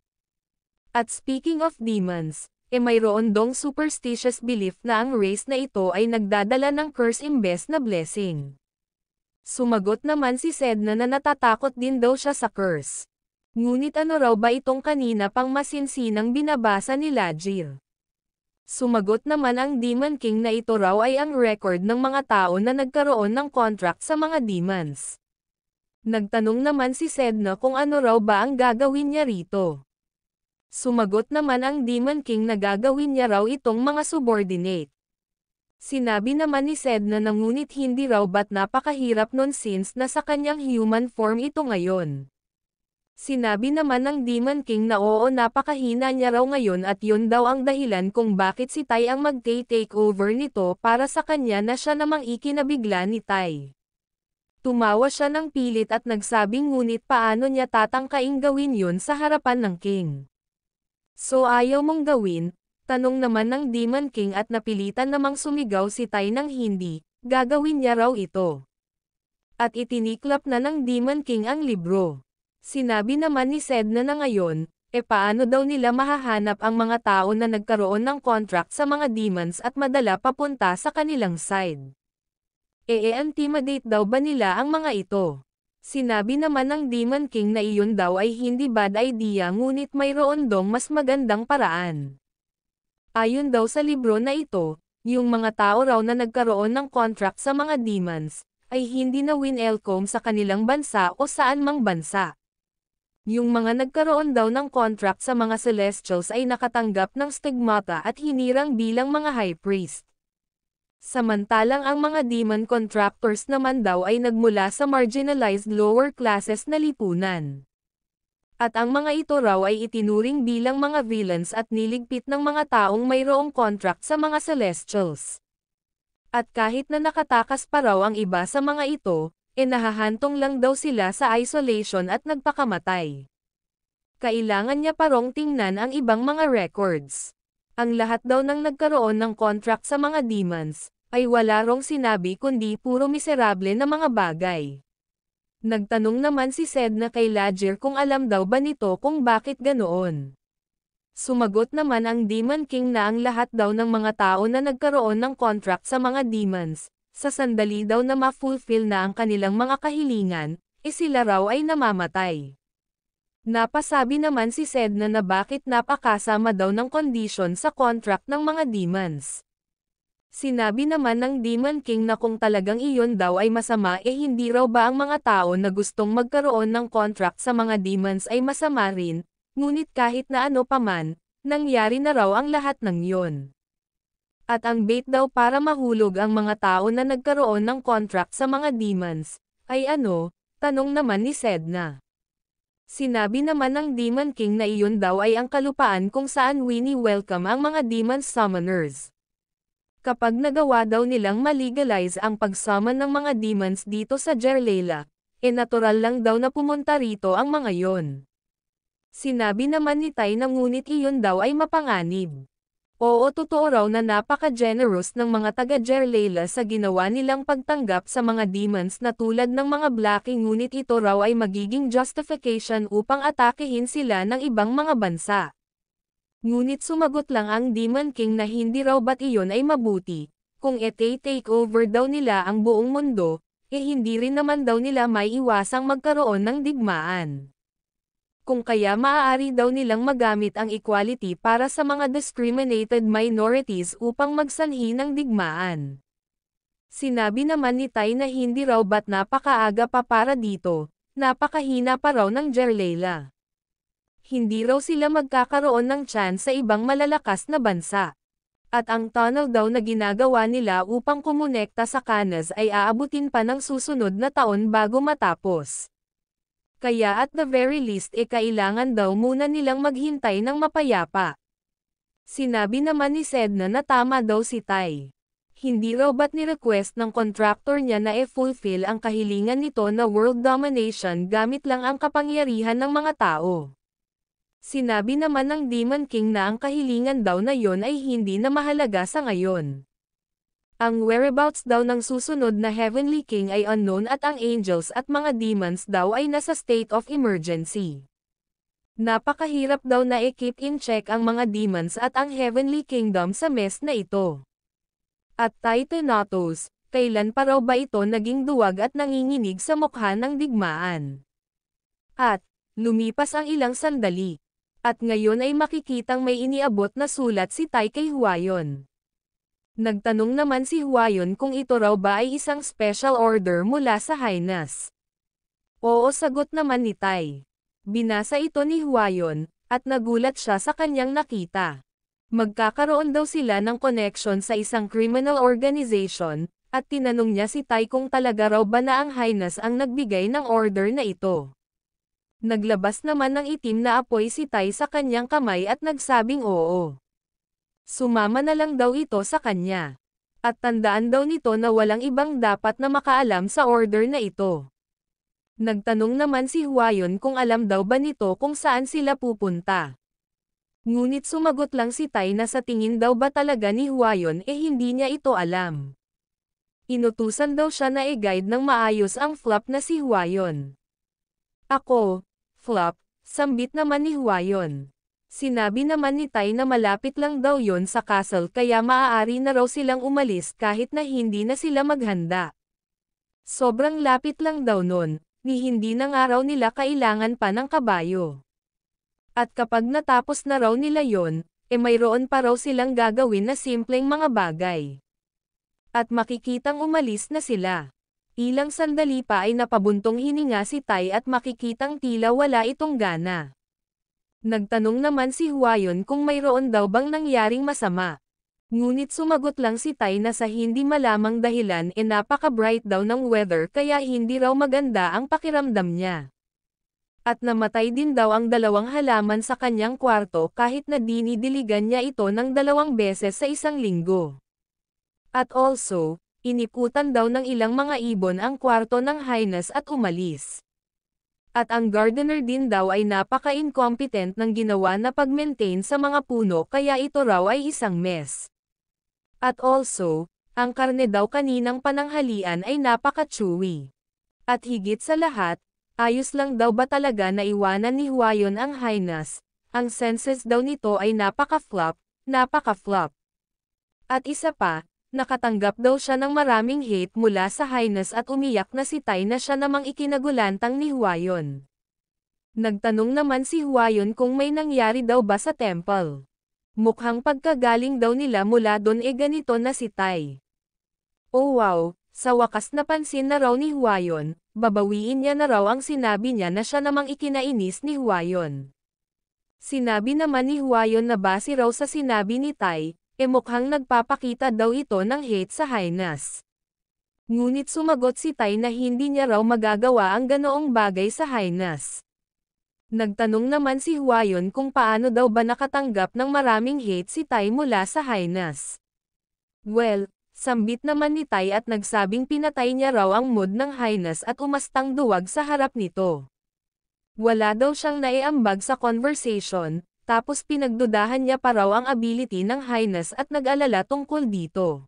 At speaking of demons, mayroon dong superstitious belief na ang race na ito ay nagdadala ng curse imbes na blessing. Sumagot naman si Sedna na natatakot din daw siya sa curse. Ngunit ano raw ba itong kanina pang masinsinang binabasa ni Lajir? Sumagot naman ang Demon King na ito raw ay ang record ng mga tao na nagkaroon ng contract sa mga demons. Nagtanong naman si Sedna kung ano raw ba ang gagawin niya rito. Sumagot naman ang Demon King na gagawin niya raw itong mga subordinate. Sinabi naman ni Sedna na ngunit hindi raw ba't napakahirap nun since na sa kanyang human form ito ngayon. Sinabi naman ng Demon King na oo napakahina niya raw ngayon at yun daw ang dahilan kung bakit si Tai ang mag-take over nito para sa kanya na siya namang ikinabigla ni Tai. Tumawa siya ng pilit at nagsabing ngunit paano niya tatangkaing gawin yun sa harapan ng King. So ayaw mong gawin? Tanong naman ng Demon King at napilitan namang sumigaw si Tai ng hindi, gagawin niya raw ito. At itiniklap na ng Demon King ang libro. Sinabi naman ni Sedna na ngayon, paano daw nila mahahanap ang mga tao na nagkaroon ng contract sa mga demons at madala papunta sa kanilang side? Intimidate daw ba nila ang mga ito? Sinabi naman ng Demon King na iyon daw ay hindi bad idea ngunit mayroon dong mas magandang paraan. Ayon daw sa libro na ito, yung mga tao raw na nagkaroon ng contract sa mga demons, ay hindi na winelcome sa kanilang bansa o saan mang bansa. Yung mga nagkaroon daw ng contract sa mga Celestials ay nakatanggap ng stigmata at hinirang bilang mga high priest. Samantalang ang mga demon contractors naman daw ay nagmula sa marginalized lower classes na lipunan. At ang mga ito raw ay itinuring bilang mga villains at niligpit ng mga taong mayroong contract sa mga Celestials. At kahit na nakatakas pa raw ang iba sa mga ito, nahahantong lang daw sila sa isolation at nagpakamatay. Kailangan niya pa rong tingnan ang ibang mga records. Ang lahat daw ng nagkaroon ng contract sa mga demons, ay wala rong sinabi kundi puro miserable na mga bagay. Nagtanong naman si Sedna kay Ledger kung alam daw ba nito kung bakit ganoon. Sumagot naman ang Demon King na ang lahat daw ng mga tao na nagkaroon ng contract sa mga demons, sa sandali daw na ma-fulfill na ang kanilang mga kahilingan, sila raw ay namamatay. Napasabi naman si Sedna na bakit napakasama daw ng condition sa contract ng mga demons. Sinabi naman ng Demon King na kung talagang iyon daw ay masama hindi raw ba ang mga tao na gustong magkaroon ng contract sa mga demons ay masama rin, ngunit kahit na ano paman, nangyari na raw ang lahat ng yon. At ang bait daw para mahulog ang mga tao na nagkaroon ng contract sa mga demons, ay ano, tanong naman ni Sedna. Sinabi naman ng Demon King na iyon daw ay ang kalupaan kung saan welcome ang mga demon summoners. Kapag nagawa daw nilang malegalize ang pag-summon ng mga demons dito sa Jerlela, natural lang daw na pumunta rito ang mga yon. Sinabi naman ni Tai na ngunit iyon daw ay mapanganib. Oo, totoo raw na napaka-generous ng mga taga-Jerlela sa ginawa nilang pagtanggap sa mga demons na tulad ng mga Blackie, ngunit ito raw ay magiging justification upang atakehin sila ng ibang mga bansa. Ngunit sumagot lang ang Demon King na hindi raw ba't iyon ay mabuti, kung take over daw nila ang buong mundo, hindi rin naman daw nila may iwasang magkaroon ng digmaan. Kung kaya maaari daw nilang magamit ang equality para sa mga discriminated minorities upang magsanhi ng digmaan. Sinabi naman ni Tai na hindi raw ba't napakaaga pa para dito, napakahina pa raw ng Jerlela. Hindi raw sila magkakaroon ng chance sa ibang malalakas na bansa. At ang tunnel daw na ginagawa nila upang kumonekta sa Canas ay aabutin pa ng susunod na taon bago matapos. Kaya at the very least kailangan daw muna nilang maghintay ng mapayapa. Sinabi naman ni Sedna na tama daw si Tai. Hindi raw ba't ni-request ng contractor niya na fulfill ang kahilingan nito na world domination gamit lang ang kapangyarihan ng mga tao. Sinabi naman ng Demon King na ang kahilingan daw na yon ay hindi na mahalaga sa ngayon. Ang whereabouts daw ng susunod na Heavenly King ay unknown at ang angels at mga demons daw ay nasa state of emergency. Napakahirap daw na i-keep in check ang mga demons at ang Heavenly Kingdom sa mess na ito. At Titanotos, kailan pa raw ba ito naging duwag at nanginginig sa mukha ng digmaan? At, lumipas ang ilang sandali. At ngayon ay makikitang may iniabot na sulat si Tai kay Huayon. Nagtanong naman si Huayon kung ito raw ba ay isang special order mula sa Highness. Oo, sagot naman ni Tai. Binasa ito ni Huayon, at nagulat siya sa kanyang nakita. Magkakaroon daw sila ng connection sa isang criminal organization, at tinanong niya si Tai kung talaga raw ba na ang Highness ang nagbigay ng order na ito. Naglabas naman ng itim na apoy si Tai sa kanyang kamay at nagsabing oo. Sumama na lang daw ito sa kanya. At tandaan daw nito na walang ibang dapat na makaalam sa order na ito. Nagtanong naman si Huayon kung alam daw ba nito kung saan sila pupunta. Ngunit sumagot lang si Tai na sa tingin daw ba talaga ni Huayon hindi niya ito alam. Inutusan daw siya na i-guide ng maayos ang flop na si Huayon. Ako, flop, sambit naman ni Huayon. Sinabi naman ni Tai na malapit lang daw yon sa castle kaya maaari na raw silang umalis kahit na hindi na sila maghanda. Sobrang lapit lang daw nun, ni hindi na nga raw nila kailangan pa ng kabayo. At kapag natapos na raw nila yon, mayroon pa raw silang gagawin na simpleng mga bagay. At makikitang umalis na sila. Ilang sandali pa ay napabuntong hininga si Tai at makikitang tila wala itong gana. Nagtanong naman si Huayon kung mayroon daw bang nangyaring masama. Ngunit sumagot lang si Tai na sa hindi malamang dahilan napaka-bright daw ng weather kaya hindi raw maganda ang pakiramdam niya. At namatay din daw ang 2 halaman sa kanyang kwarto kahit na dinidiligan niya ito ng 2 beses sa isang linggo. At also, iniputan daw ng ilang mga ibon ang kwarto ng Highness at umalis. At ang gardener din daw ay napaka-incompetent ng ginawa na pag-maintain sa mga puno kaya ito raw ay isang mess. At also, ang karne daw kaninang pananghalian ay napaka-chewy. At higit sa lahat, ayos lang daw ba talaga na iwanan ni Huayon ang Highness, ang senses daw nito ay napaka-flop, napaka-flop. At isa pa, nakatanggap daw siya ng maraming hate mula sa Highness at umiyak na si Tai na siya namang ikinagulantang ni Huayon. Nagtanong naman si Huayon kung may nangyari daw ba sa temple. Mukhang pagkagaling daw nila mula doon ganito na si Tai. Oh wow, sa wakas napansin na raw ni Huayon, babawiin niya na raw ang sinabi niya na siya namang ikinainis ni Huayon. Sinabi naman ni Huayon na base raw sa sinabi ni Tai, mukhang nagpapakita daw ito ng hate sa Highness. Ngunit sumagot si Tai na hindi niya raw magagawa ang ganoong bagay sa Highness. Nagtanong naman si Huayon kung paano daw ba nakatanggap ng maraming hate si Tai mula sa Highness. Well, sambit naman ni Tai at nagsabing pinatay niya raw ang mood ng Highness at umastang duwag sa harap nito. Wala daw siyang naiambag sa conversation, tapos pinagdudahan niya pa raw ang ability ng Highness at nag-alala tungkol dito.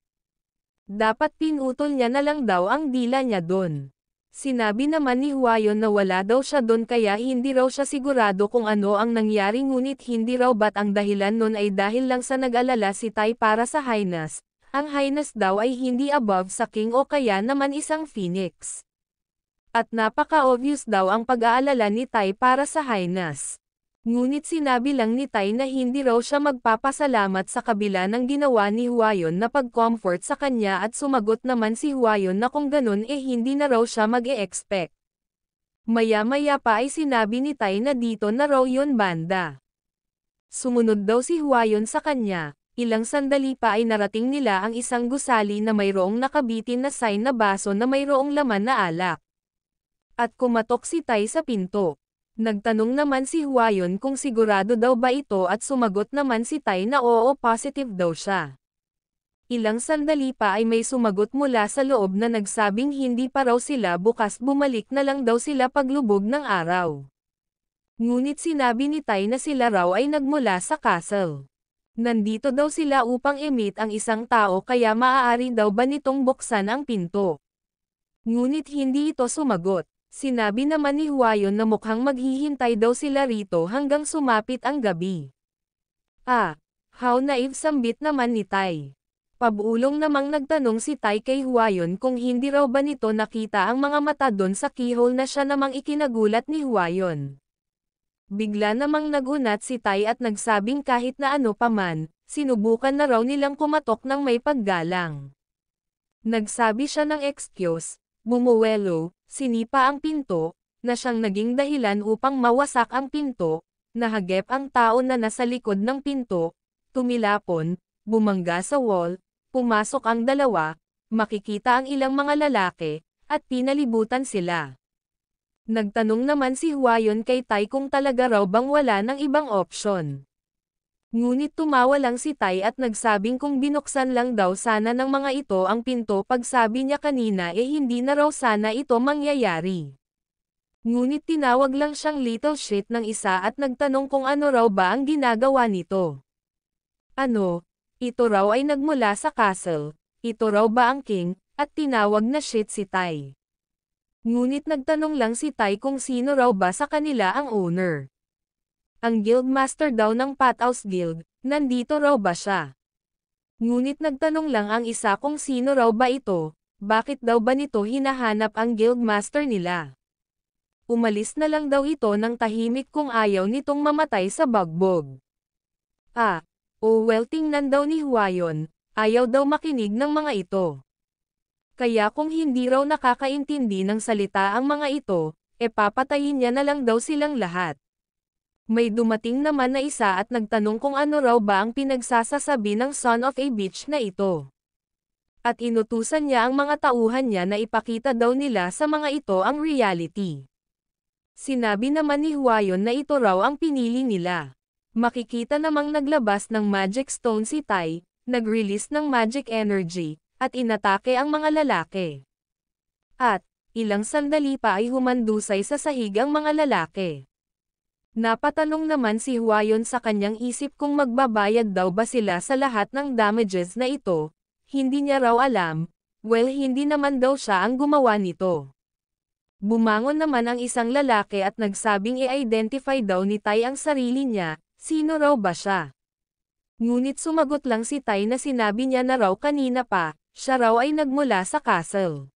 Dapat pinutol niya na lang daw ang dila niya doon. Sinabi naman ni Huayon na wala daw siya doon kaya hindi raw siya sigurado kung ano ang nangyari ngunit hindi raw ba't ang dahilan nun ay dahil lang sa nag-alala si Tai para sa Highness. Ang Highness daw ay hindi above sa king o kaya naman isang phoenix. At napaka-obvious daw ang pag-aalala ni Tai para sa Highness. Ngunit sinabi lang ni Tai na hindi raw siya magpapasalamat sa kabila ng ginawa ni Huayon na pag-comfort sa kanya at sumagot naman si Huayon na kung ganun hindi na raw siya mag-e-expect. Maya-maya pa ay sinabi ni Tai na dito na raw yun banda. Sumunod daw si Huayon sa kanya, ilang sandali pa ay narating nila ang isang gusali na mayroong nakabitin na sign na baso na mayroong laman na alak. At kumatok si Tai sa pinto. Nagtanong naman si Huayon kung sigurado daw ba ito at sumagot naman si Tai na oo positive daw siya. Ilang sandali pa ay may sumagot mula sa loob na nagsabing hindi pa raw sila bukas bumalik na lang daw sila paglubog ng araw. Ngunit sinabi ni Tai na sila raw ay nagmula sa castle. Nandito daw sila upang i-meet ang isang tao kaya maaari daw ba nitong buksan ang pinto. Ngunit hindi ito sumagot. Sinabi naman ni Huayon na mukhang maghihintay daw sila rito hanggang sumapit ang gabi. How naive sambit naman ni Tai. Pabulong namang nagtanong si Tai kay Huayon kung hindi raw ba nito nakita ang mga mata doon sa keyhole na siya namang ikinagulat ni Huayon. Bigla namang nagunat si Tai at nagsabing kahit na ano paman, sinubukan na raw nilang kumatok ng may paggalang. Nagsabi siya ng excuse, bumuwelo, sinipa ang pinto, na siyang naging dahilan upang mawasak ang pinto, nahagip ang tao na nasa likod ng pinto, tumilapon, bumangga sa wall, pumasok ang 2, makikita ang ilang mga lalaki, at pinalibutan sila. Nagtanong naman si Huayon kay Tai kung talaga raw bang wala ng ibang option. Ngunit tumawa lang si Tai at nagsabing kung binuksan lang daw sana ng mga ito ang pinto pagsabi niya kanina hindi na raw sana ito mangyayari. Ngunit tinawag lang siyang little shit ng isa at nagtanong kung ano raw ba ang ginagawa nito. Ano, ito raw ay nagmula sa castle, ito raw ba ang king, at tinawag na shit si Tai. Ngunit nagtanong lang si Tai kung sino raw ba sa kanila ang owner. Ang guildmaster daw ng Pothouse Guild, nandito raw ba siya? Ngunit nagtanong lang ang isa kung sino raw ba ito, bakit daw ba nito hinahanap ang guildmaster nila? Umalis na lang daw ito ng tahimik kung ayaw nitong mamatay sa bagbog. Well tingnan daw ni Huayon, ayaw daw makinig ng mga ito. Kaya kung hindi raw nakakaintindi ng salita ang mga ito, papatayin niya na lang daw silang lahat. May dumating naman na isa at nagtanong kung ano raw ba ang pinagsasasabi ng son of a bitch na ito. At inutusan niya ang mga tauhan niya na ipakita daw nila sa mga ito ang reality. Sinabi naman ni Hwayon na ito raw ang pinili nila. Makikita namang naglabas ng magic stone si Tai, nag-release ng magic energy, at inatake ang mga lalaki. At, ilang sandali pa ay humandusay sa sahig ang mga lalaki. Napatanong naman si Hwayon sa kanyang isip kung magbabayad daw ba sila sa lahat ng damages na ito, hindi niya raw alam, hindi naman daw siya ang gumawa nito. Bumangon naman ang isang lalaki at nagsabing i-identify daw ni Tai ang sarili niya, sino raw ba siya. Ngunit sumagot lang si Tai na sinabi niya na raw kanina pa, siya raw ay nagmula sa castle.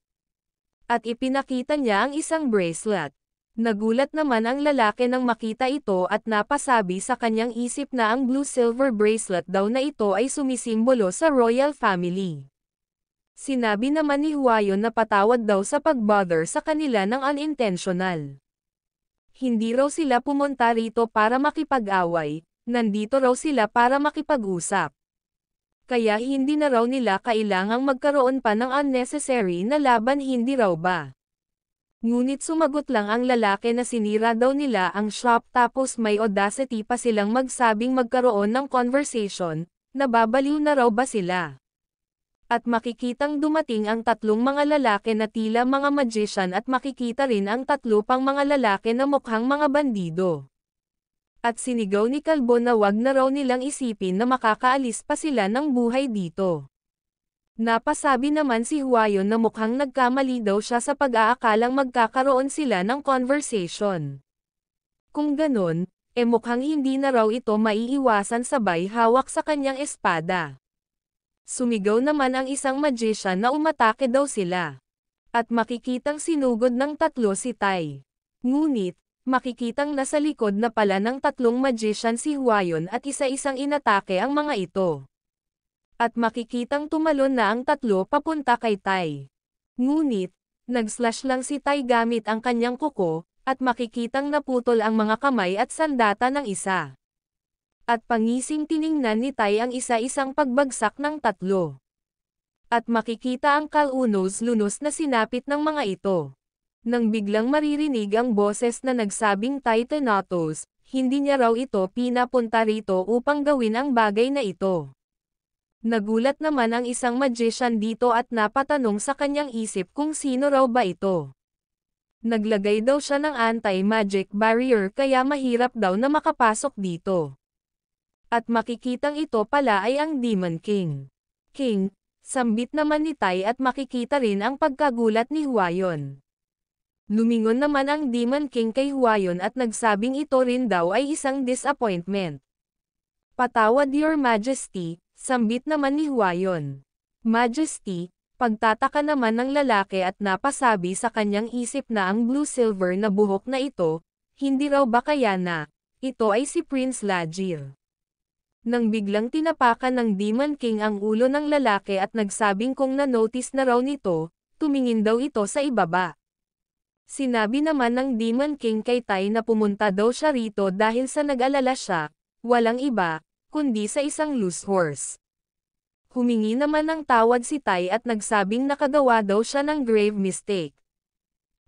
At ipinakita niya ang isang bracelet. Nagulat naman ang lalaki nang makita ito at napasabi sa kanyang isip na ang blue-silver bracelet daw na ito ay sumisimbolo sa royal family. Sinabi naman ni Hwayon na patawad daw sa pag-bother sa kanila ng unintentional. Hindi raw sila pumunta rito para makipag-away, nandito raw sila para makipag-usap. Kaya hindi na raw nila kailangang magkaroon pa ng unnecessary na laban, hindi raw ba? Ngunit sumagot lang ang lalaki na sinira daw nila ang shop tapos may audacity pa silang magsabing magkaroon ng conversation, nababaliw na raw ba sila? At makikitang dumating ang tatlong mga lalaki na tila mga magician at makikita rin ang tatlo pang mga lalaki na mukhang mga bandido. At sinigaw ni Kalbo na wag na raw nilang isipin na makakaalis pa sila ng buhay dito. Napasabi naman si Hwayon na mukhang nagkamali daw siya sa pag-aakalang magkakaroon sila ng conversation. Kung ganon, mukhang hindi na raw ito maiiwasan sabay hawak sa kanyang espada. Sumigaw naman ang isang magician na umatake daw sila. At makikitang sinugod ng tatlo si Tai. Ngunit, makikitang nasa likod na pala ng tatlong magician si Hwayon at isa-isang inatake ang mga ito. At makikitang tumalon na ang tatlo papunta kay Tai. Ngunit, nag-slash lang si Tai gamit ang kanyang kuko, at makikitang naputol ang mga kamay at sandata ng isa. At pangising tiningnan ni Tai ang isa-isang pagbagsak ng tatlo. At makikita ang kalunos-lunos na sinapit ng mga ito. Nang biglang maririnig ang boses na nagsabing Tai Thanatos, hindi niya raw ito pinapunta rito upang gawin ang bagay na ito. Nagulat naman ang isang magician dito at napatanong sa kanyang isip kung sino raw ba ito. Naglagay daw siya ng anti-magic barrier kaya mahirap daw na makapasok dito. At makikitang ito pala ay ang Demon King. King, sambit naman ni Tai at makikita rin ang pagkagulat ni Hwayon. Lumingon naman ang Demon King kay Hwayon at nagsabing ito rin daw ay isang disappointment. Patawad Your Majesty, sambit naman ni Hwayon. Majesty, pagtataka naman ng lalaki at napasabi sa kanyang isip na ang blue-silver na buhok na ito, hindi raw ba kaya na, ito ay si Prince Lajir. Nang biglang tinapakan ng Demon King ang ulo ng lalaki at nagsabing kung na-notice na raw nito, tumingin daw ito sa ibaba. Sinabi naman ng Demon King kay Tai na pumunta daw siya rito dahil sa nag-alala siya, walang iba, kundi sa isang loose horse. Humingi naman ng tawad si Tai at nagsabing nakagawa daw siya ng grave mistake.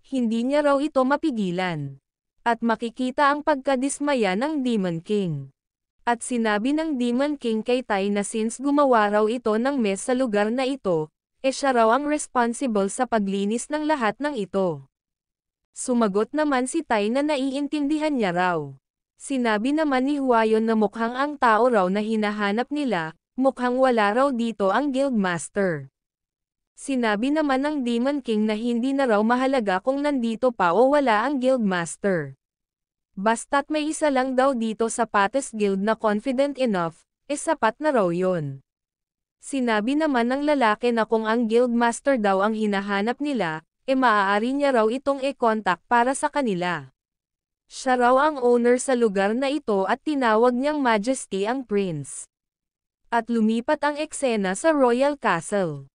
Hindi niya raw ito mapigilan. At makikita ang pagkadismaya ng Demon King. At sinabi ng Demon King kay Tai na since gumawa raw ito ng mess sa lugar na ito, siya raw ang responsible sa paglinis ng lahat ng ito. Sumagot naman si Tai na naiintindihan niya raw. Sinabi naman ni Hwayon na mukhang ang tao raw na hinahanap nila, mukhang wala raw dito ang Guildmaster. Sinabi naman ng Demon King na hindi na raw mahalaga kung nandito pa o wala ang Guildmaster. Basta't may isa lang daw dito sa Pates Guild na confident enough, sapat na raw yun. Sinabi naman ng lalaki na kung ang Guildmaster daw ang hinahanap nila, maaari niya raw itong i-contact para sa kanila. Siya raw ang owner sa lugar na ito at tinawag niyang Majesty ang Prince. At lumipat ang eksena sa Royal Castle.